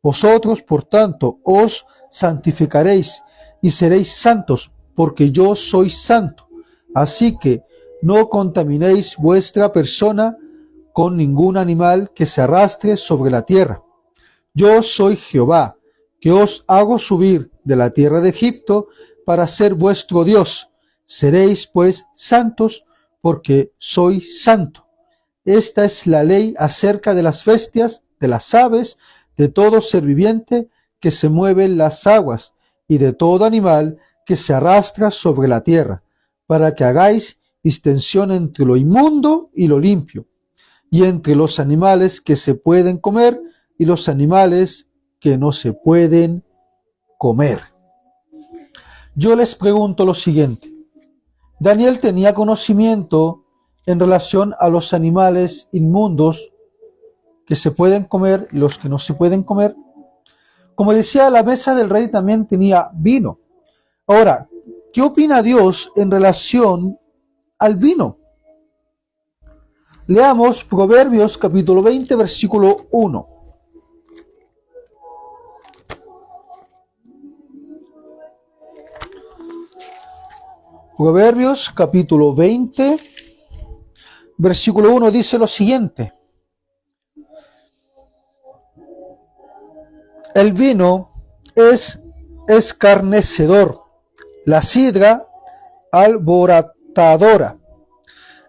Vosotros, por tanto, os santificaréis y seréis santos, porque yo soy santo. Así que no contaminéis vuestra persona con ningún animal que se arrastre sobre la tierra. Yo soy Jehová, que os hago subir de la tierra de Egipto para ser vuestro Dios. Seréis pues santos, porque soy santo. Esta es la ley acerca de las bestias, de las aves, de todo ser viviente que se mueve en las aguas, y de todo animal que se arrastra sobre la tierra, para que hagáis distinción entre lo inmundo y lo limpio, y entre los animales que se pueden comer y los animales que no se pueden comer. Yo les pregunto lo siguiente. Daniel tenía conocimiento en relación a los animales inmundos que se pueden comer y los que no se pueden comer. Como decía, la mesa del rey también tenía vino. Ahora, ¿qué opina Dios en relación al vino? Leamos Proverbios capítulo 20, versículo 1. Proverbios capítulo 20, versículo 1 dice lo siguiente. El vino es escarnecedor, la sidra alborotadora.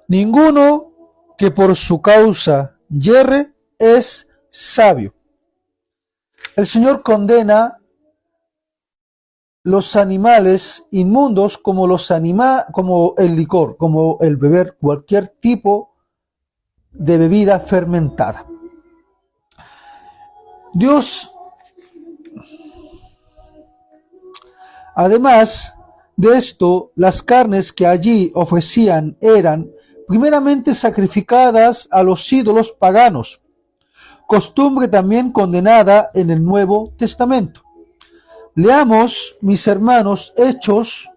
Ninguno que por su causa yerre es sabio. El Señor condena los animales inmundos como como el licor, como el beber cualquier tipo de bebida fermentada. Dios además de esto, las carnes que allí ofrecían eran primeramente sacrificadas a los ídolos paganos, costumbre también condenada en el Nuevo Testamento. Leamos, mis hermanos, Hechos,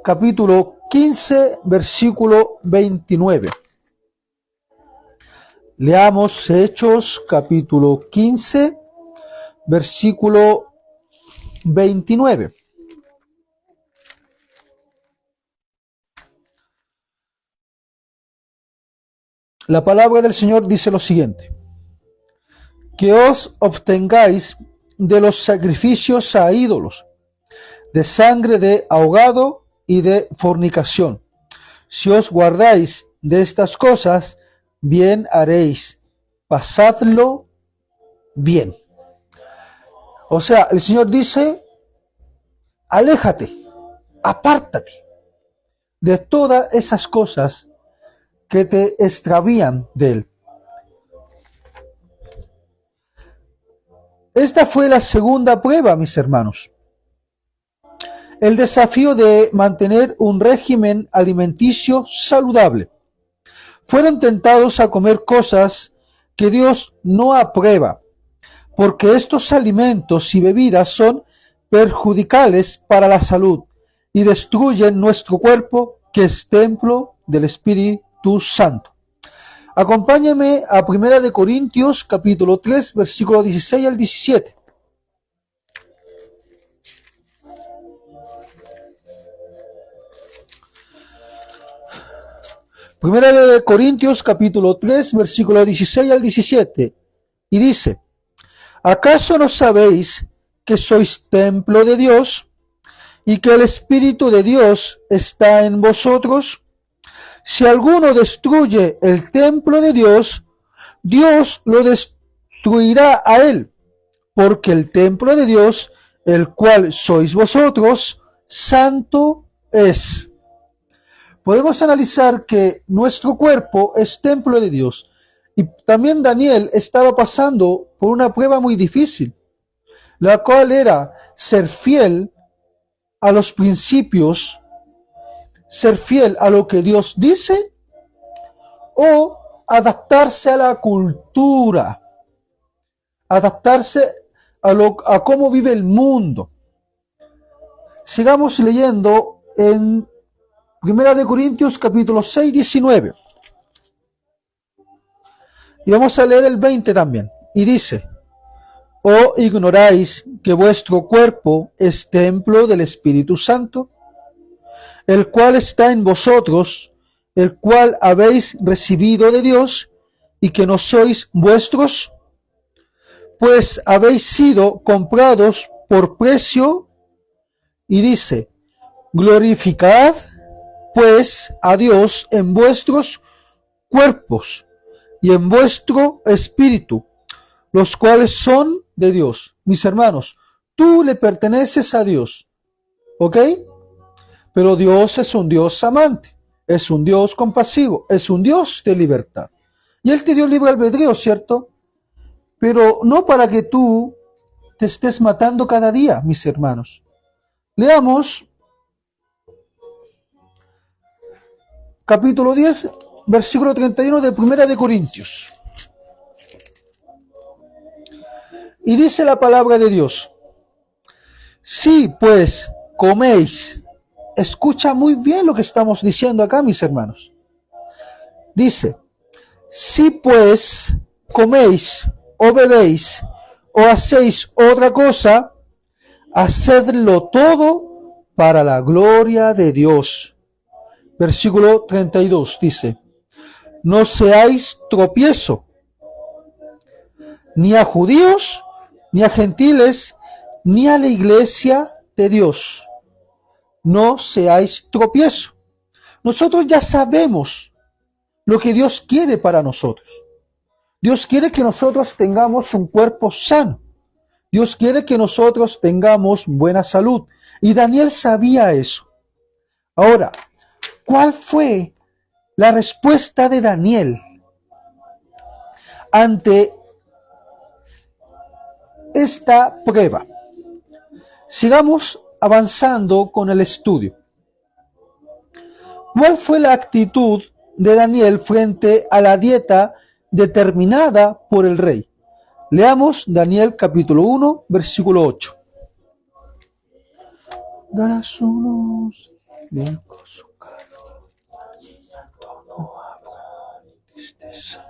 capítulo 15, versículo 29. Leamos Hechos, capítulo 15, versículo 29. La palabra del Señor dice lo siguiente: que os obtengáis de los sacrificios a ídolos, de sangre de ahogado y de fornicación. Si os guardáis de estas cosas, bien haréis. Pasadlo bien. O sea, el Señor dice, aléjate, apártate de todas esas cosas que te extravían de Él. Esta fue la segunda prueba, mis hermanos. El desafío de mantener un régimen alimenticio saludable. Fueron tentados a comer cosas que Dios no aprueba, porque estos alimentos y bebidas son perjudiciales para la salud y destruyen nuestro cuerpo, que es templo del Espíritu Santo. Acompáñame a 1 Corintios capítulo 3, versículo 16 al 17. Primera de Corintios capítulo 3, versículo 16 al 17. Y dice, ¿acaso no sabéis que sois templo de Dios y que el Espíritu de Dios está en vosotros? Si alguno destruye el templo de Dios, Dios lo destruirá a él, porque el templo de Dios, el cual sois vosotros, santo es. Podemos analizar que nuestro cuerpo es templo de Dios. Y también Daniel estaba pasando por una prueba muy difícil, la cual era ser fiel a los principios, ser fiel a lo que Dios dice o adaptarse a la cultura, adaptarse a cómo vive el mundo. Sigamos leyendo en 1 Corintios capítulo 6, 19. Y vamos a leer el 20 también. Y dice, ¿o ignoráis que vuestro cuerpo es templo del Espíritu Santo, el cual está en vosotros, el cual habéis recibido de Dios, y que no sois vuestros? Pues habéis sido comprados por precio. Y dice, glorificad pues a Dios en vuestros cuerpos y en vuestro espíritu, los cuales son de Dios. Mis hermanos, tú le perteneces a Dios, ¿ok? Pero Dios es un Dios amante, es un Dios compasivo, es un Dios de libertad. Y Él te dio libre albedrío, ¿cierto? Pero no para que tú te estés matando cada día, mis hermanos. Leamos capítulo 10, versículo 31 de 1 Corintios. Y dice la palabra de Dios, si pues coméis, escucha muy bien lo que estamos diciendo acá, mis hermanos. Dice, si pues coméis o bebéis o hacéis otra cosa, hacedlo todo para la gloria de Dios. Versículo 32 dice, no seáis tropiezo, ni a judíos, ni a gentiles, ni a la iglesia de Dios. No seáis tropiezo. Nosotros ya sabemos lo que Dios quiere para nosotros. Dios quiere que nosotros tengamos un cuerpo sano. Dios quiere que nosotros tengamos buena salud. Y Daniel sabía eso. Ahora, ¿cuál fue la respuesta de Daniel ante esta prueba? Sigamos avanzando con el estudio. ¿Cuál fue la actitud de Daniel frente a la dieta determinada por el rey? Leamos Daniel capítulo 1, versículo 8. Darás unos bien con su calor, no habrá tristeza.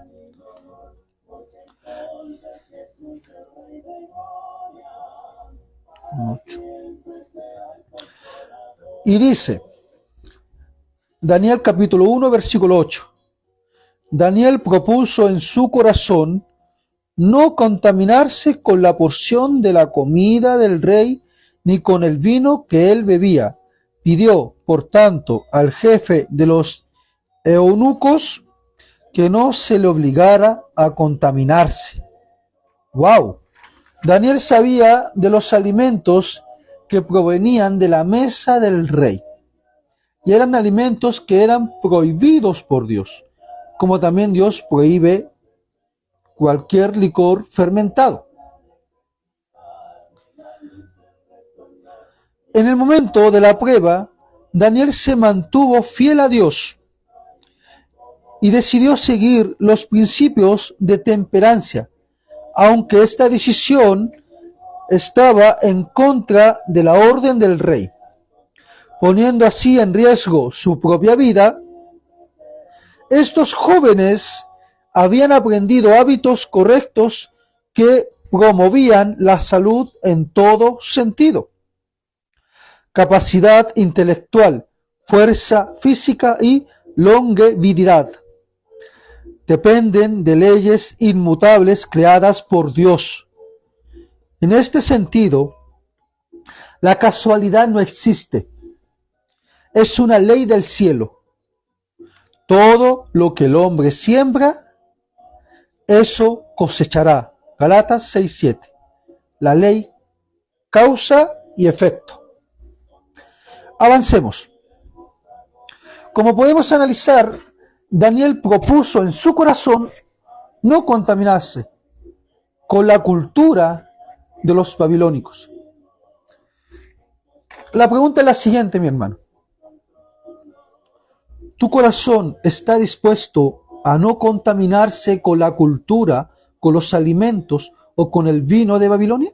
Y dice, Daniel capítulo 1, versículo 8. Daniel propuso en su corazón no contaminarse con la porción de la comida del rey ni con el vino que él bebía. Pidió, por tanto, al jefe de los eunucos que no se le obligara a contaminarse. ¡Wow! Daniel sabía de los alimentos que provenían de la mesa del rey, y eran alimentos que eran prohibidos por Dios, como también Dios prohíbe cualquier licor fermentado. En el momento de la prueba, Daniel se mantuvo fiel a Dios y decidió seguir los principios de temperancia, aunque esta decisión estaba en contra de la orden del rey, poniendo así en riesgo su propia vida. Estos jóvenes habían aprendido hábitos correctos que promovían la salud en todo sentido: capacidad intelectual, fuerza física y longevidad. Dependen de leyes inmutables creadas por Dios. En este sentido, la casualidad no existe. Es una ley del cielo. Todo lo que el hombre siembra, eso cosechará. Gálatas 6:7. La ley, causa y efecto. Avancemos. Como podemos analizar, Daniel propuso en su corazón no contaminarse con la cultura de los babilónicos. La pregunta es la siguiente, mi hermano. ¿Tu corazón está dispuesto a no contaminarse con la cultura, con los alimentos o con el vino de Babilonia?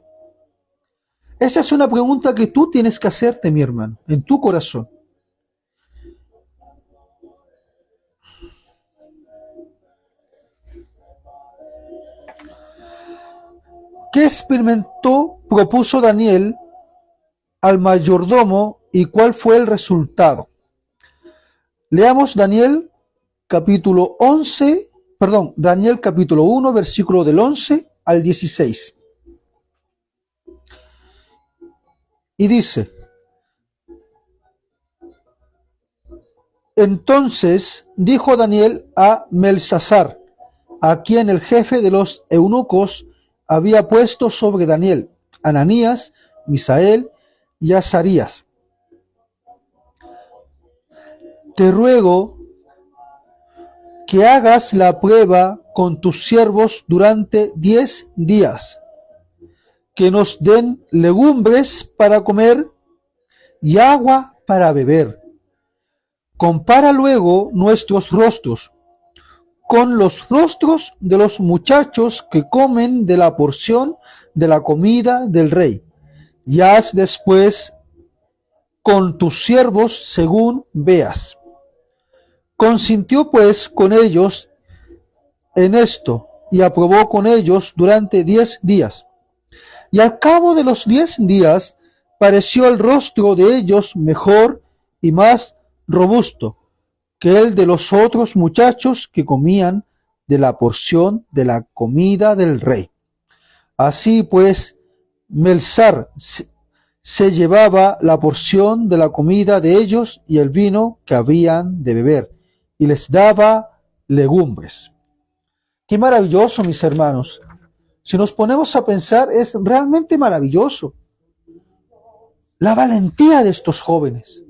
Esa es una pregunta que tú tienes que hacerte, mi hermano, en tu corazón. ¿Qué propuso Daniel al mayordomo y cuál fue el resultado? Leamos Daniel capítulo 1, versículo del 11 al 16. Y dice: Entonces dijo Daniel a Belsasar, a quien el jefe de los eunucos había puesto sobre Daniel, Ananías, Misael y Azarías: Te ruego que hagas la prueba con tus siervos durante 10 días, que nos den legumbres para comer y agua para beber. Compara luego nuestros rostros con los rostros de los muchachos que comen de la porción de la comida del rey, y haz después con tus siervos según veas. Consintió pues con ellos en esto, y aprobó con ellos durante 10 días. Y al cabo de los 10 días pareció el rostro de ellos mejor y más robusto que el de los otros muchachos que comían de la porción de la comida del rey. Así pues, Belsasar se llevaba la porción de la comida de ellos y el vino que habían de beber, y les daba legumbres. Qué maravilloso, mis hermanos. Si nos ponemos a pensar, es realmente maravilloso la valentía de estos jóvenes.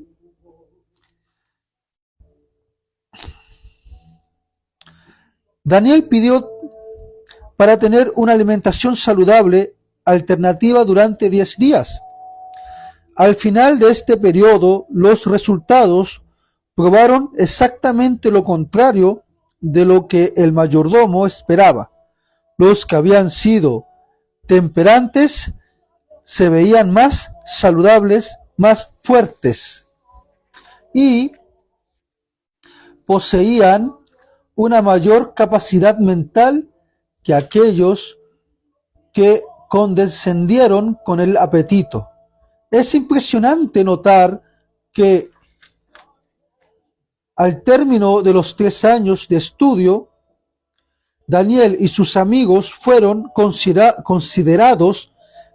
Daniel pidió para tener una alimentación saludable alternativa durante 10 días. Al final de este periodo, los resultados probaron exactamente lo contrario de lo que el mayordomo esperaba. Los que habían sido temperantes se veían más saludables, más fuertes y poseían una mayor capacidad mental que aquellos que condescendieron con el apetito. Es impresionante notar que al término de los 3 años de estudio, Daniel y sus amigos fueron considerados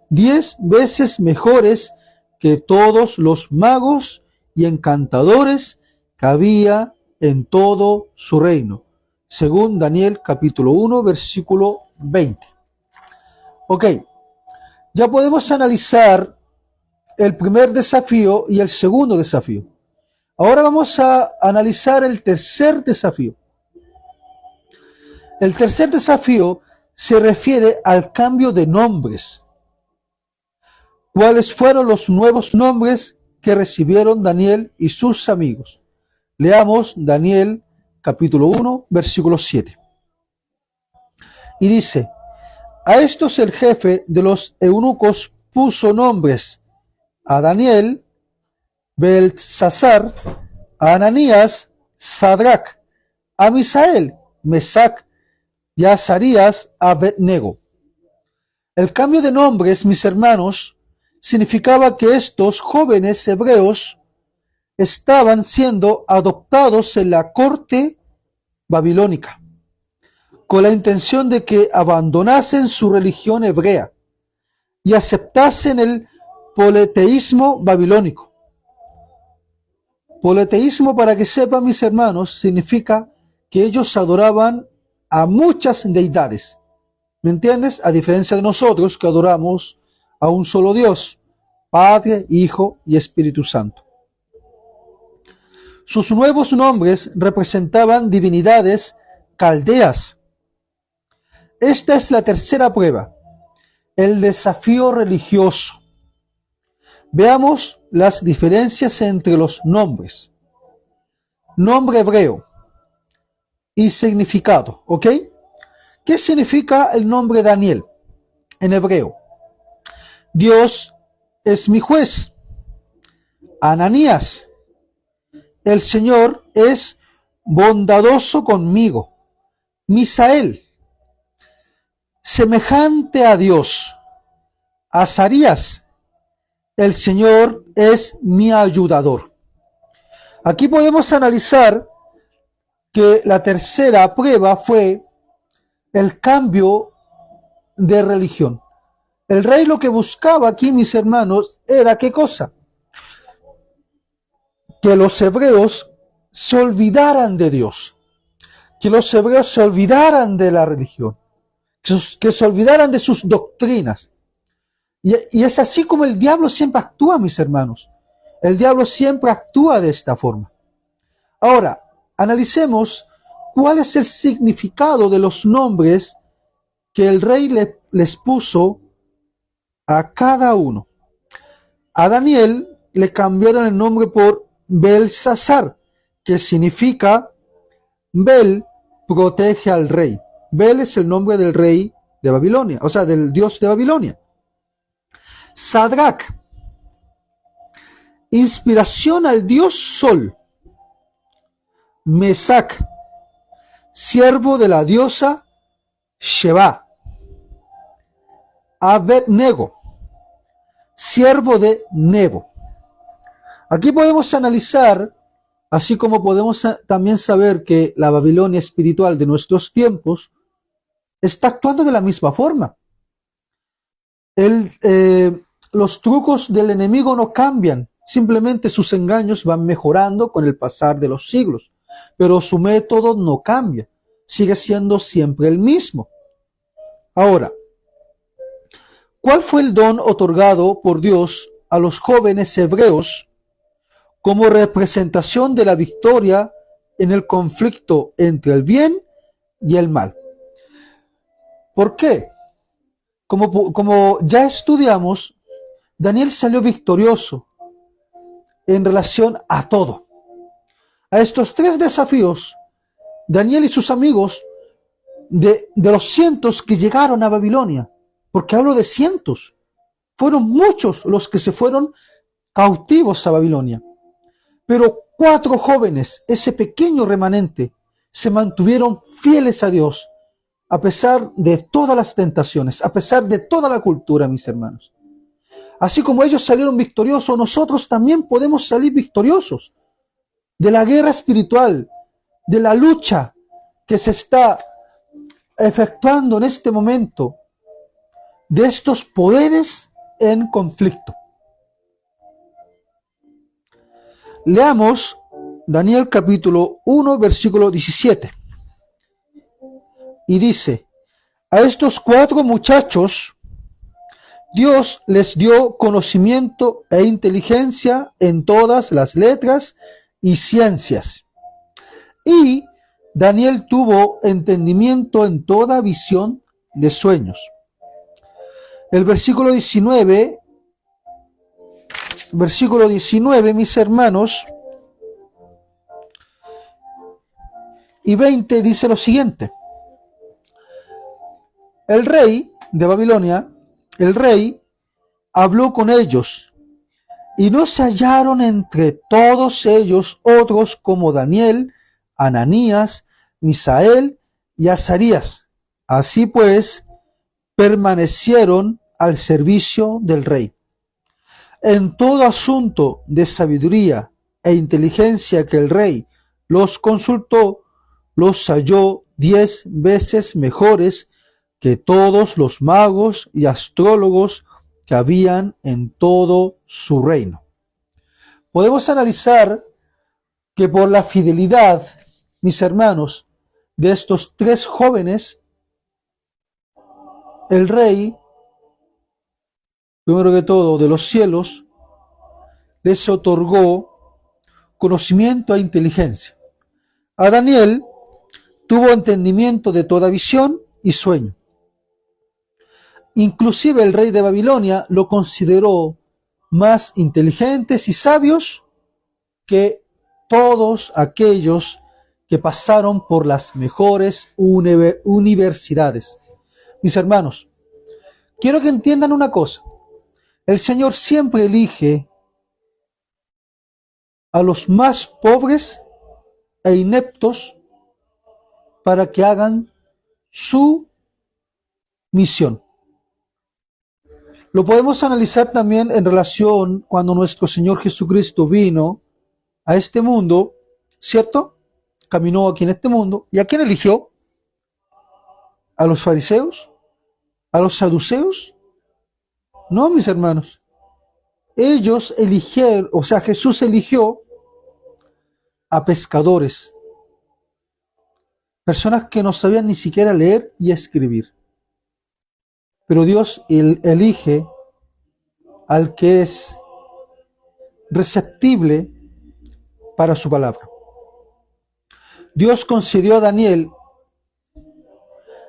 10 veces mejores que todos los magos y encantadores que había en todo su reino, según Daniel capítulo 1, versículo 20. Ok, ya podemos analizar el primer desafío y el segundo desafío. Ahora vamos a analizar el tercer desafío. El tercer desafío se refiere al cambio de nombres. ¿Cuáles fueron los nuevos nombres que recibieron Daniel y sus amigos? Leamos Daniel capítulo 1, versículo 7. Y dice: a estos el jefe de los eunucos puso nombres: a Daniel, Beltsasar; a Ananías, Sadrach; a Misael, Mesac; y a Azarías, Abednego. El cambio de nombres, mis hermanos, significaba que estos jóvenes hebreos estaban siendo adoptados en la corte babilónica, con la intención de que abandonasen su religión hebrea y aceptasen el politeísmo babilónico. Politeísmo, para que sepan mis hermanos, significa que ellos adoraban a muchas deidades. ¿Me entiendes? A diferencia de nosotros que adoramos a un solo Dios, Padre, Hijo y Espíritu Santo. Sus nuevos nombres representaban divinidades caldeas. Esta es la tercera prueba, el desafío religioso. Veamos las diferencias entre los nombres. Nombre hebreo y significado, ¿ok? ¿Qué significa el nombre Daniel en hebreo? Dios es mi juez. Ananías, el Señor es bondadoso conmigo. Misael, semejante a Dios. Azarías, el Señor es mi ayudador. Aquí podemos analizar que la tercera prueba fue el cambio de religión. El rey lo que buscaba aquí, mis hermanos, era ¿qué cosa? Que los hebreos se olvidaran de Dios, que los hebreos se olvidaran de la religión, que se olvidaran de sus doctrinas. Y es así como el diablo siempre actúa, mis hermanos. El diablo siempre actúa de esta forma. Ahora, analicemos cuál es el significado de los nombres que el rey les puso a cada uno. A Daniel le cambiaron el nombre por Beltsasar, que significa Bel protege al rey. Bel es el nombre del rey de Babilonia, o sea, del dios de Babilonia. Sadrach, inspiración al dios Sol. Mesac, siervo de la diosa Sheba. Abednego, siervo de Nebo. Aquí podemos analizar, así como podemos también saber que la Babilonia espiritual de nuestros tiempos está actuando de la misma forma. Los trucos del enemigo no cambian, simplemente sus engaños van mejorando con el pasar de los siglos, pero su método no cambia, sigue siendo siempre el mismo. Ahora, ¿cuál fue el don otorgado por Dios a los jóvenes hebreos como representación de la victoria en el conflicto entre el bien y el mal? ¿Por qué? Como ya estudiamos, Daniel salió victorioso en relación a todo. A estos tres desafíos, Daniel y sus amigos, de los cientos que llegaron a Babilonia, porque hablo de cientos, fueron muchos los que se fueron cautivos a Babilonia. Pero 4 jóvenes, ese pequeño remanente, se mantuvieron fieles a Dios, a pesar de todas las tentaciones, a pesar de toda la cultura, mis hermanos. Así como ellos salieron victoriosos, nosotros también podemos salir victoriosos de la guerra espiritual, de la lucha que se está efectuando en este momento, de estos poderes en conflicto. Leamos Daniel capítulo 1, versículo 17. Y dice: a estos 4 muchachos Dios les dio conocimiento e inteligencia en todas las letras y ciencias. Y Daniel tuvo entendimiento en toda visión de sueños. El versículo 19, mis hermanos, y 20 dice lo siguiente: el rey de Babilonia, el rey habló con ellos, y no se hallaron entre todos ellos otros como Daniel, Ananías, Misael y Azarías. Así pues, permanecieron al servicio del rey. En todo asunto de sabiduría e inteligencia que el rey los consultó, los halló 10 veces mejores que todos los magos y astrólogos que habían en todo su reino. Podemos analizar que por la fidelidad, mis hermanos, de estos 3 jóvenes, el rey, primero que todo, de los cielos, les otorgó conocimiento e inteligencia. A Daniel tuvo entendimiento de toda visión y sueño. Inclusive el rey de Babilonia lo consideró más inteligentes y sabios que todos aquellos que pasaron por las mejores universidades. Mis hermanos, quiero que entiendan una cosa. El Señor siempre elige a los más pobres e ineptos para que hagan su misión. Lo podemos analizar también en relación cuando nuestro Señor Jesucristo vino a este mundo, ¿cierto? Caminó aquí en este mundo. ¿Y a quién eligió? ¿A los fariseos? ¿A los saduceos? No, mis hermanos. Ellos eligieron, Jesús eligió a pescadores, personas que no sabían ni siquiera leer y escribir. Pero Dios elige al que es receptible para su palabra. Dios concedió a Daniel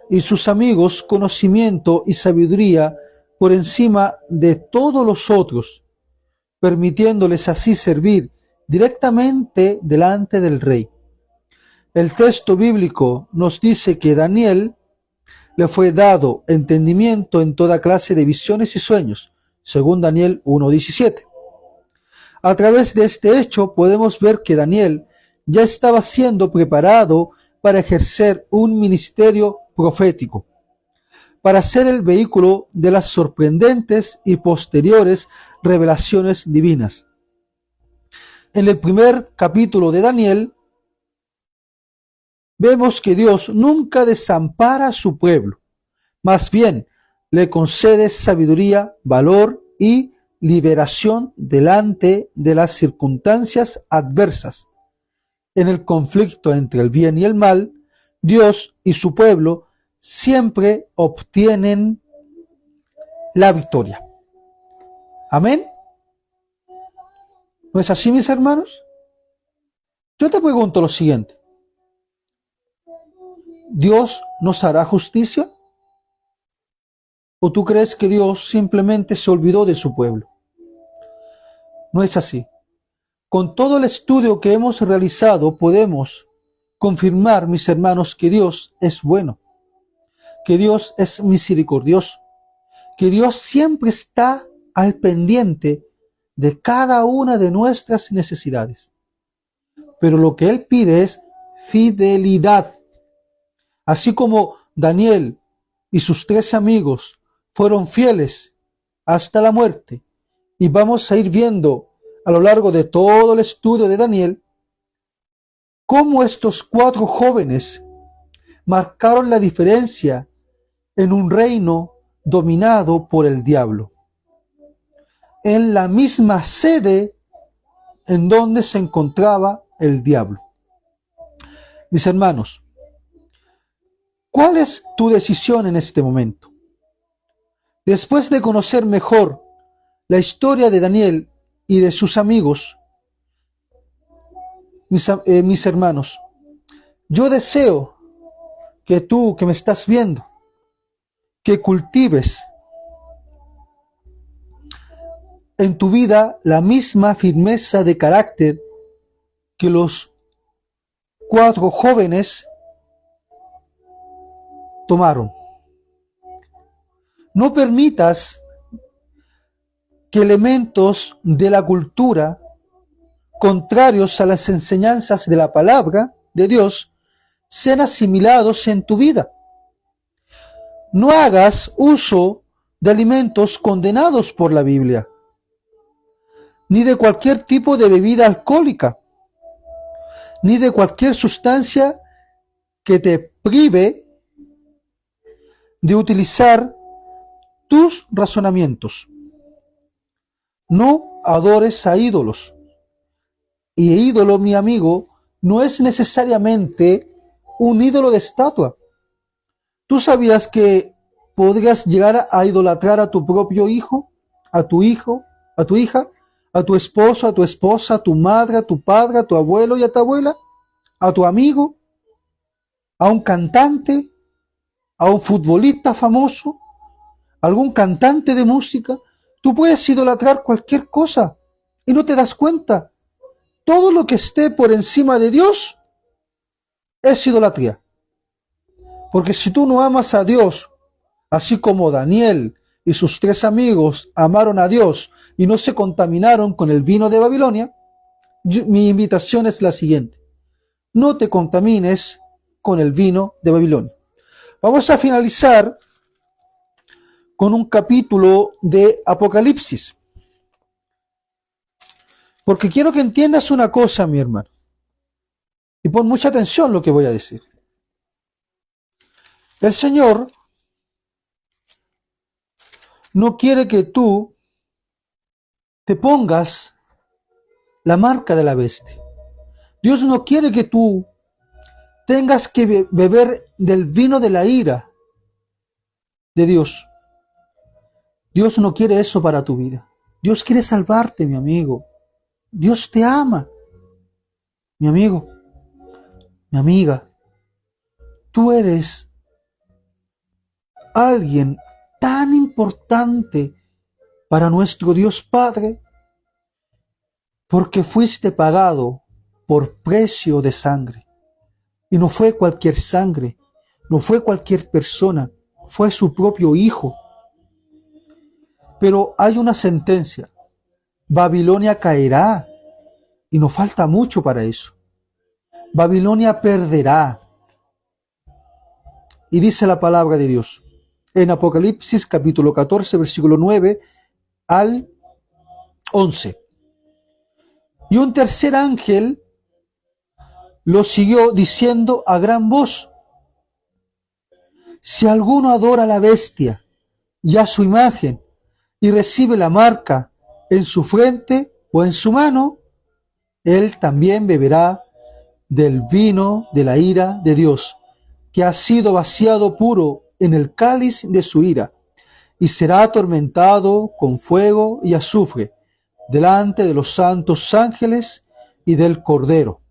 y sus amigos conocimiento y sabiduría por encima de todos los otros, permitiéndoles así servir directamente delante del rey. El texto bíblico nos dice que Daniel le fue dado entendimiento en toda clase de visiones y sueños, según Daniel 1:17. A través de este hecho podemos ver que Daniel ya estaba siendo preparado para ejercer un ministerio profético, para ser el vehículo de las sorprendentes y posteriores revelaciones divinas. En el primer capítulo de Daniel, vemos que Dios nunca desampara a su pueblo, más bien le concede sabiduría, valor y liberación delante de las circunstancias adversas. En el conflicto entre el bien y el mal, Dios y su pueblo siempre obtienen la victoria. Amén. ¿No es así, mis hermanos? Yo te pregunto lo siguiente: ¿Dios nos hará justicia? ¿O tú crees que Dios simplemente se olvidó de su pueblo? No es así. con todo el estudio que hemos realizado, podemos confirmar, mis hermanos, que Dios es bueno, que Dios es misericordioso, que Dios siempre está al pendiente de cada una de nuestras necesidades. Pero lo que Él pide es fidelidad. Así como Daniel y sus 3 amigos fueron fieles hasta la muerte, y vamos a ir viendo a lo largo de todo el estudio de Daniel, cómo estos 4 jóvenes marcaron la diferencia en un reino dominado por el diablo, en la misma sede en donde se encontraba el diablo. Mis hermanos, ¿cuál es tu decisión en este momento? Después de conocer mejor la historia de Daniel y de sus amigos, mis hermanos, yo deseo que tú que me estás viendo, que cultives en tu vida la misma firmeza de carácter que los 4 jóvenes tomaron. No permitas que elementos de la cultura, contrarios a las enseñanzas de la palabra de Dios, sean asimilados en tu vida. No hagas uso de alimentos condenados por la Biblia, ni de cualquier tipo de bebida alcohólica, ni de cualquier sustancia que te prive de utilizar tus razonamientos. No adores a ídolos. Y ídolo, mi amigo, no es necesariamente un ídolo de estatua. ¿Tú sabías que podrías llegar a idolatrar a tu propio hijo, a tu hija, a tu esposo, a tu esposa, a tu madre, a tu padre, a tu abuelo y a tu abuela, a tu amigo, a un cantante, a un futbolista famoso, a algún cantante de música? Tú puedes idolatrar cualquier cosa y no te das cuenta. Todo lo que esté por encima de Dios es idolatría. Porque si tú no amas a Dios, así como Daniel y sus 3 amigos amaron a Dios y no se contaminaron con el vino de Babilonia, mi invitación es la siguiente: no te contamines con el vino de Babilonia. Vamos a finalizar con un capítulo de Apocalipsis, porque quiero que entiendas una cosa, mi hermano, y pon mucha atención lo que voy a decir. El Señor no quiere que tú te pongas la marca de la bestia. Dios no quiere que tú tengas que beber del vino de la ira de Dios. Dios no quiere eso para tu vida. Dios quiere salvarte, mi amigo. Dios te ama, mi amigo, mi amiga. Tú eres alguien tan importante para nuestro Dios Padre, porque fuiste pagado por precio de sangre. Y no fue cualquier sangre, no fue cualquier persona, fue su propio Hijo. Pero hay una sentencia: Babilonia caerá, y no falta mucho para eso. Babilonia perderá. Y dice la palabra de Dios en Apocalipsis capítulo 14, versículo 9 al 11. Y un tercer ángel lo siguió diciendo a gran voz: si alguno adora a la bestia y a su imagen y recibe la marca en su frente o en su mano, él también beberá del vino de la ira de Dios, que ha sido vaciado puro en el cáliz de su ira, y será atormentado con fuego y azufre delante de los santos ángeles y del Cordero.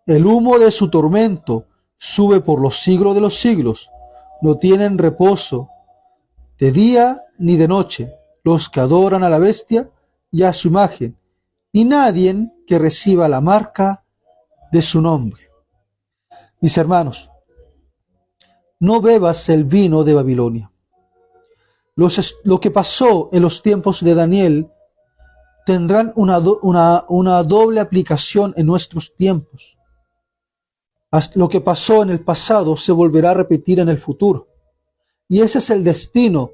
El humo de su tormento sube por los siglos de los siglos. No tienen reposo de día ni de noche los que adoran a la bestia y a su imagen, ni nadie que reciba la marca de su nombre. Mis hermanos, no bebas el vino de Babilonia. Lo que pasó en los tiempos de Daniel tendrán una doble aplicación en nuestros tiempos. Lo que pasó en el pasado se volverá a repetir en el futuro. Y ese es el destino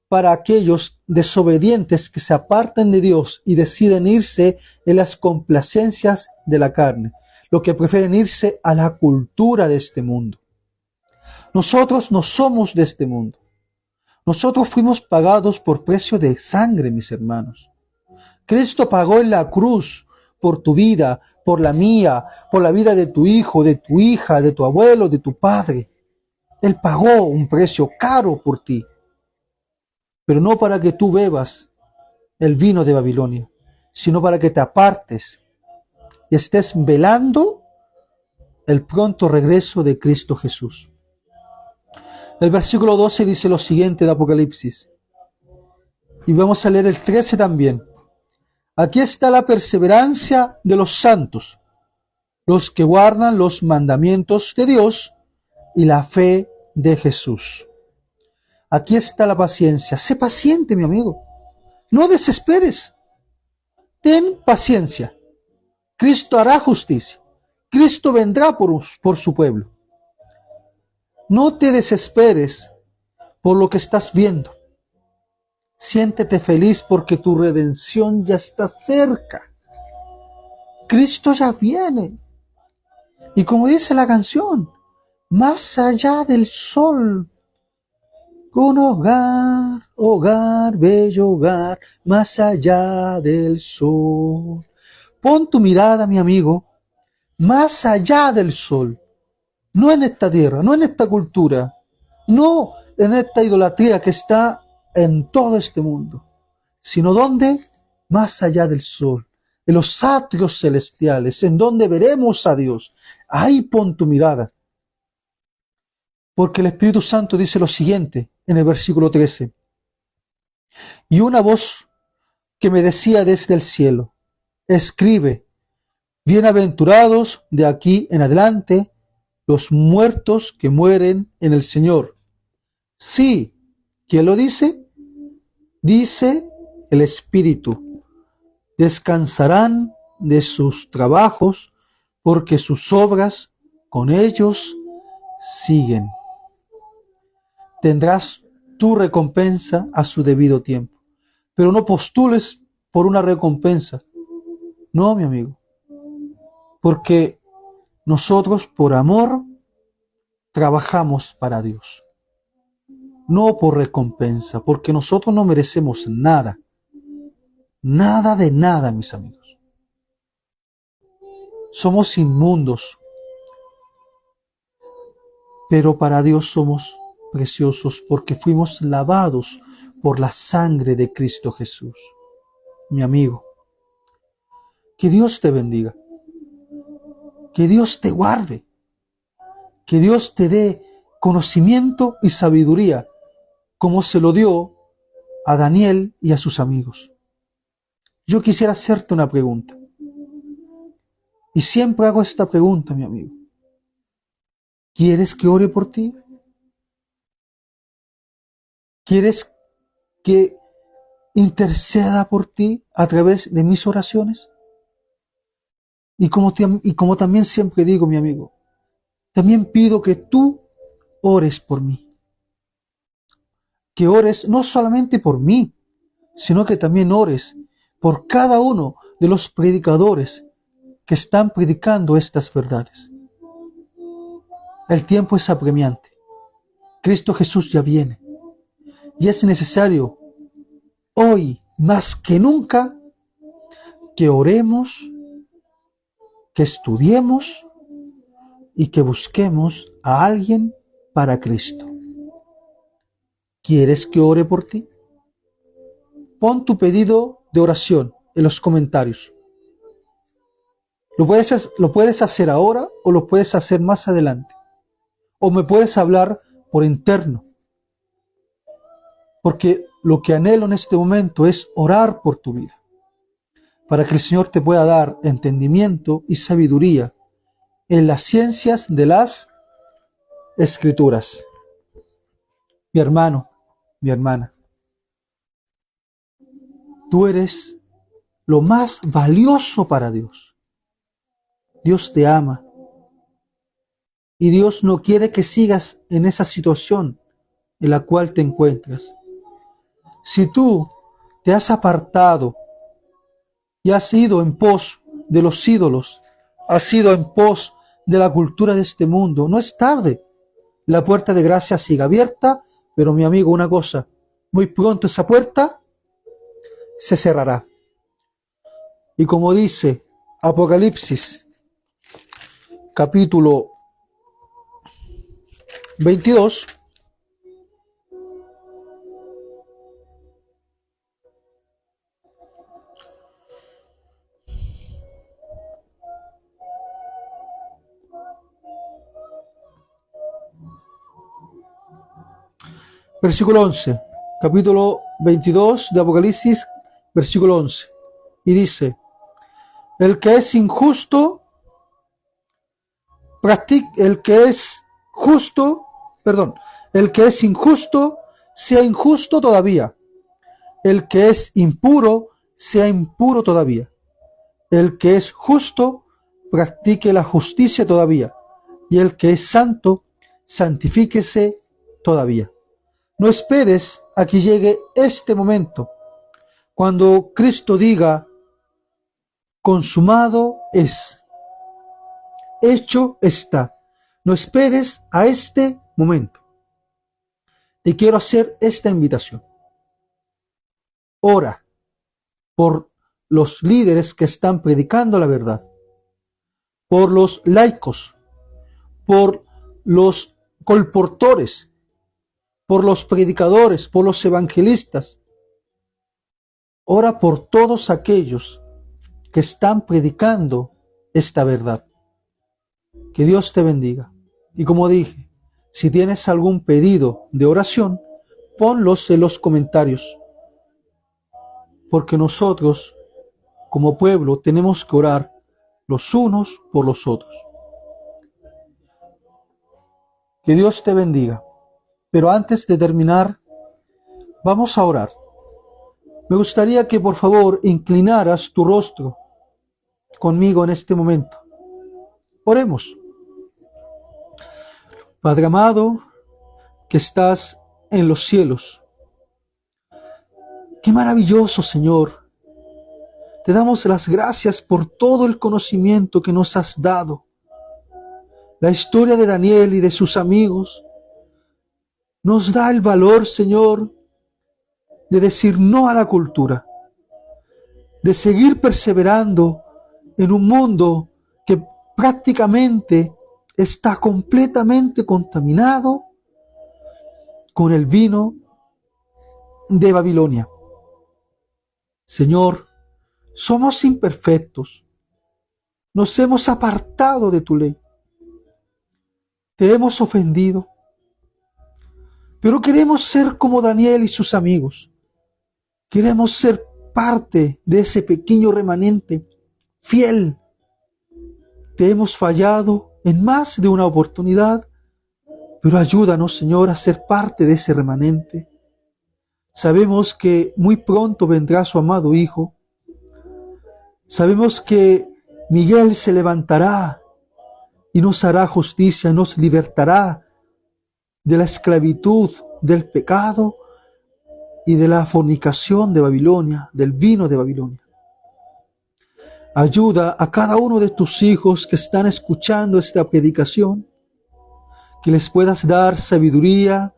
para aquellos desobedientes que se apartan de Dios y deciden irse en las complacencias de la carne, lo que prefieren irse a la cultura de este mundo. Nosotros no somos de este mundo. Nosotros fuimos pagados por precio de sangre, mis hermanos. Cristo pagó en la cruz por tu vida, por la mía, por la vida de tu hijo, de tu hija, de tu abuelo, de tu padre. Él pagó un precio caro por ti, pero no para que tú bebas el vino de Babilonia, sino para que te apartes y estés velando el pronto regreso de Cristo Jesús. El versículo 12 dice lo siguiente de Apocalipsis, y vamos a leer el 13 también. Aquí está la perseverancia de los santos, los que guardan los mandamientos de Dios y la fe de Jesús. Aquí está la paciencia. Sé paciente, mi amigo. No desesperes. Ten paciencia. Cristo hará justicia. Cristo vendrá por su pueblo. No te desesperes por lo que estás viendo. Siéntete feliz porque tu redención ya está cerca. Cristo ya viene. Y como dice la canción, más allá del sol, un hogar, hogar, bello hogar, más allá del sol. Pon tu mirada, mi amigo, más allá del sol. No en esta tierra, no en esta cultura, no en esta idolatría que está en todo este mundo, sino donde, más allá del sol, en los atrios celestiales, en donde veremos a Dios. Ahí pon tu mirada. Porque el Espíritu Santo dice lo siguiente en el versículo 13. Y una voz que me decía desde el cielo, escribe, bienaventurados de aquí en adelante los muertos que mueren en el Señor. Sí, ¿quién lo dice? Dice el Espíritu. Descansarán de sus trabajos porque sus obras con ellos siguen. Tendrás tu recompensa a su debido tiempo. Pero no postules por una recompensa. No, mi amigo. Porque nosotros por amor trabajamos para Dios. No por recompensa, porque nosotros no merecemos nada. Nada de nada, mis amigos. Somos inmundos. Pero para Dios somos preciosos porque fuimos lavados por la sangre de Cristo Jesús. Mi amigo, que Dios te bendiga, que Dios te guarde, que Dios te dé conocimiento y sabiduría, como se lo dio a Daniel y a sus amigos. Yo quisiera hacerte una pregunta, y siempre hago esta pregunta, mi amigo. ¿Quieres que ore por ti? ¿Quieres que interceda por ti a través de mis oraciones? Y como también siempre digo, mi amigo, también pido que tú ores por mí. Que ores no solamente por mí, sino que también ores por cada uno de los predicadores que están predicando estas verdades. El tiempo es apremiante. Cristo Jesús ya viene. Y es necesario, hoy más que nunca, que oremos, que estudiemos y que busquemos a alguien para Cristo. ¿Quieres que ore por ti? Pon tu pedido de oración en los comentarios. Lo puedes hacer ahora o lo puedes hacer más adelante. O me puedes hablar por interno. Porque lo que anhelo en este momento es orar por tu vida. para que el Señor te pueda dar entendimiento y sabiduría en las ciencias de las Escrituras. Mi hermano, mi hermana, tú eres lo más valioso para Dios. Dios te ama y Dios no quiere que sigas en esa situación en la cual te encuentras. Si tú te has apartado y has ido en pos de los ídolos, has ido en pos de la cultura de este mundo, no es tarde. La puerta de gracia sigue abierta, pero mi amigo, una cosa, muy pronto esa puerta se cerrará. Y como dice Apocalipsis, capítulo 22, versículo 11, capítulo 22 de Apocalipsis, versículo 11, y dice, el que es injusto, el que es injusto, sea injusto todavía. El que es impuro, sea impuro todavía. El que es justo, practique la justicia todavía. Y el que es santo, santifíquese todavía. No esperes a que llegue este momento, cuando Cristo diga, consumado es, hecho está. No esperes a este momento. Te quiero hacer esta invitación. Ora por los líderes que están predicando la verdad, por los laicos, por los colportores, por los predicadores, por los evangelistas. Ora por todos aquellos que están predicando esta verdad. Que Dios te bendiga. Y como dije, si tienes algún pedido de oración, ponlos en los comentarios. Porque nosotros, como pueblo, tenemos que orar los unos por los otros. Que Dios te bendiga. Pero antes de terminar, vamos a orar. Me gustaría que por favor inclinaras tu rostro conmigo en este momento. Oremos. Padre amado, que estás en los cielos. Qué maravilloso, Señor. Te damos las gracias por todo el conocimiento que nos has dado. La historia de Daniel y de sus amigos nos da el valor, Señor, de decir no a la cultura, de seguir perseverando en un mundo que prácticamente está completamente contaminado con el vino de Babilonia. Señor, somos imperfectos, nos hemos apartado de tu ley, te hemos ofendido, pero queremos ser como Daniel y sus amigos, queremos ser parte de ese pequeño remanente fiel. Te hemos fallado en más de una oportunidad, pero ayúdanos, Señor, a ser parte de ese remanente. Sabemos que muy pronto vendrá su amado Hijo. Sabemos que Miguel se levantará y nos hará justicia, nos libertará de la esclavitud, del pecado y de la fornicación de Babilonia, del vino de Babilonia. Ayuda a cada uno de tus hijos que están escuchando esta predicación, que les puedas dar sabiduría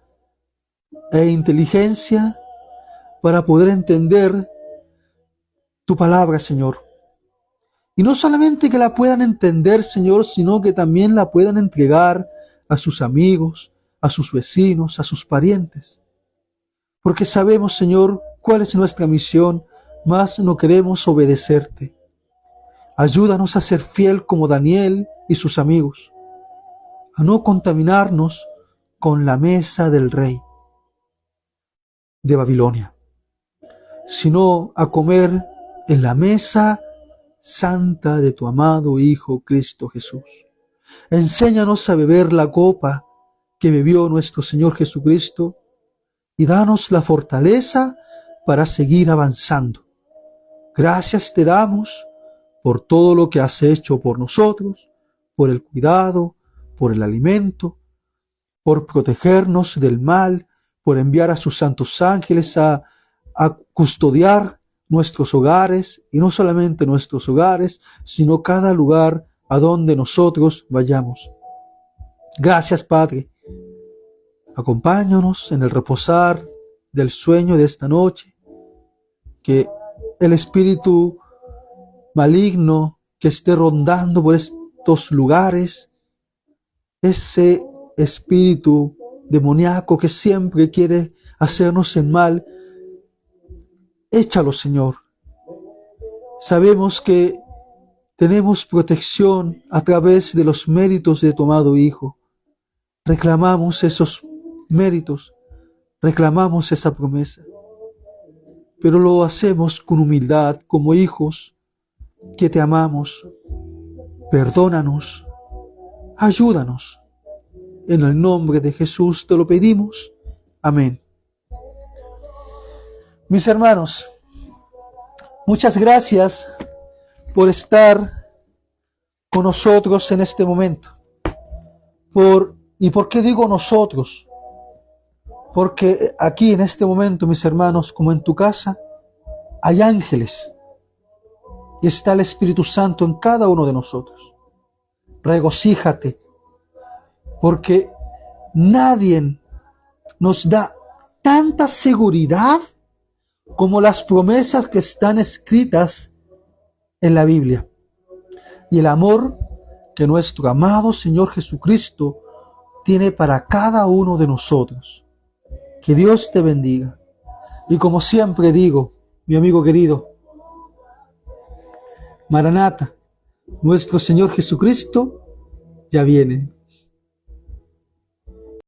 e inteligencia para poder entender tu palabra, Señor. Y no solamente que la puedan entender, Señor, sino que también la puedan entregar a sus amigos, a sus vecinos, a sus parientes. Porque sabemos, Señor, cuál es nuestra misión, mas no queremos obedecerte. Ayúdanos a ser fiel como Daniel y sus amigos, a no contaminarnos con la mesa del rey de Babilonia, sino a comer en la mesa santa de tu amado Hijo Cristo Jesús. Enséñanos a beber la copa que bebió nuestro Señor Jesucristo y danos la fortaleza para seguir avanzando. Gracias te damos por todo lo que has hecho por nosotros, por el cuidado, por el alimento, por protegernos del mal, por enviar a sus santos ángeles a custodiar nuestros hogares, y no solamente nuestros hogares, sino cada lugar a donde nosotros vayamos. Gracias, Padre. Acompáñanos en el reposar del sueño de esta noche, que el espíritu maligno que esté rondando por estos lugares, ese espíritu demoníaco que siempre quiere hacernos el mal, échalo, Señor. Sabemos que tenemos protección a través de los méritos de tu amado Hijo. Reclamamos esos méritos, reclamamos esa promesa, pero lo hacemos con humildad, como hijos que te amamos. Perdónanos, ayúdanos. En el nombre de Jesús te lo pedimos. Amén. Mis hermanos, muchas gracias por estar con nosotros en este momento. ¿Y por qué digo nosotros? Porque aquí en este momento, mis hermanos, como en tu casa, hay ángeles y está el Espíritu Santo en cada uno de nosotros. Regocíjate, porque nadie nos da tanta seguridad como las promesas que están escritas en la Biblia, y el amor que nuestro amado Señor Jesucristo tiene para cada uno de nosotros. Que Dios te bendiga. Y como siempre digo, mi amigo querido, Maranata, nuestro Señor Jesucristo ya viene.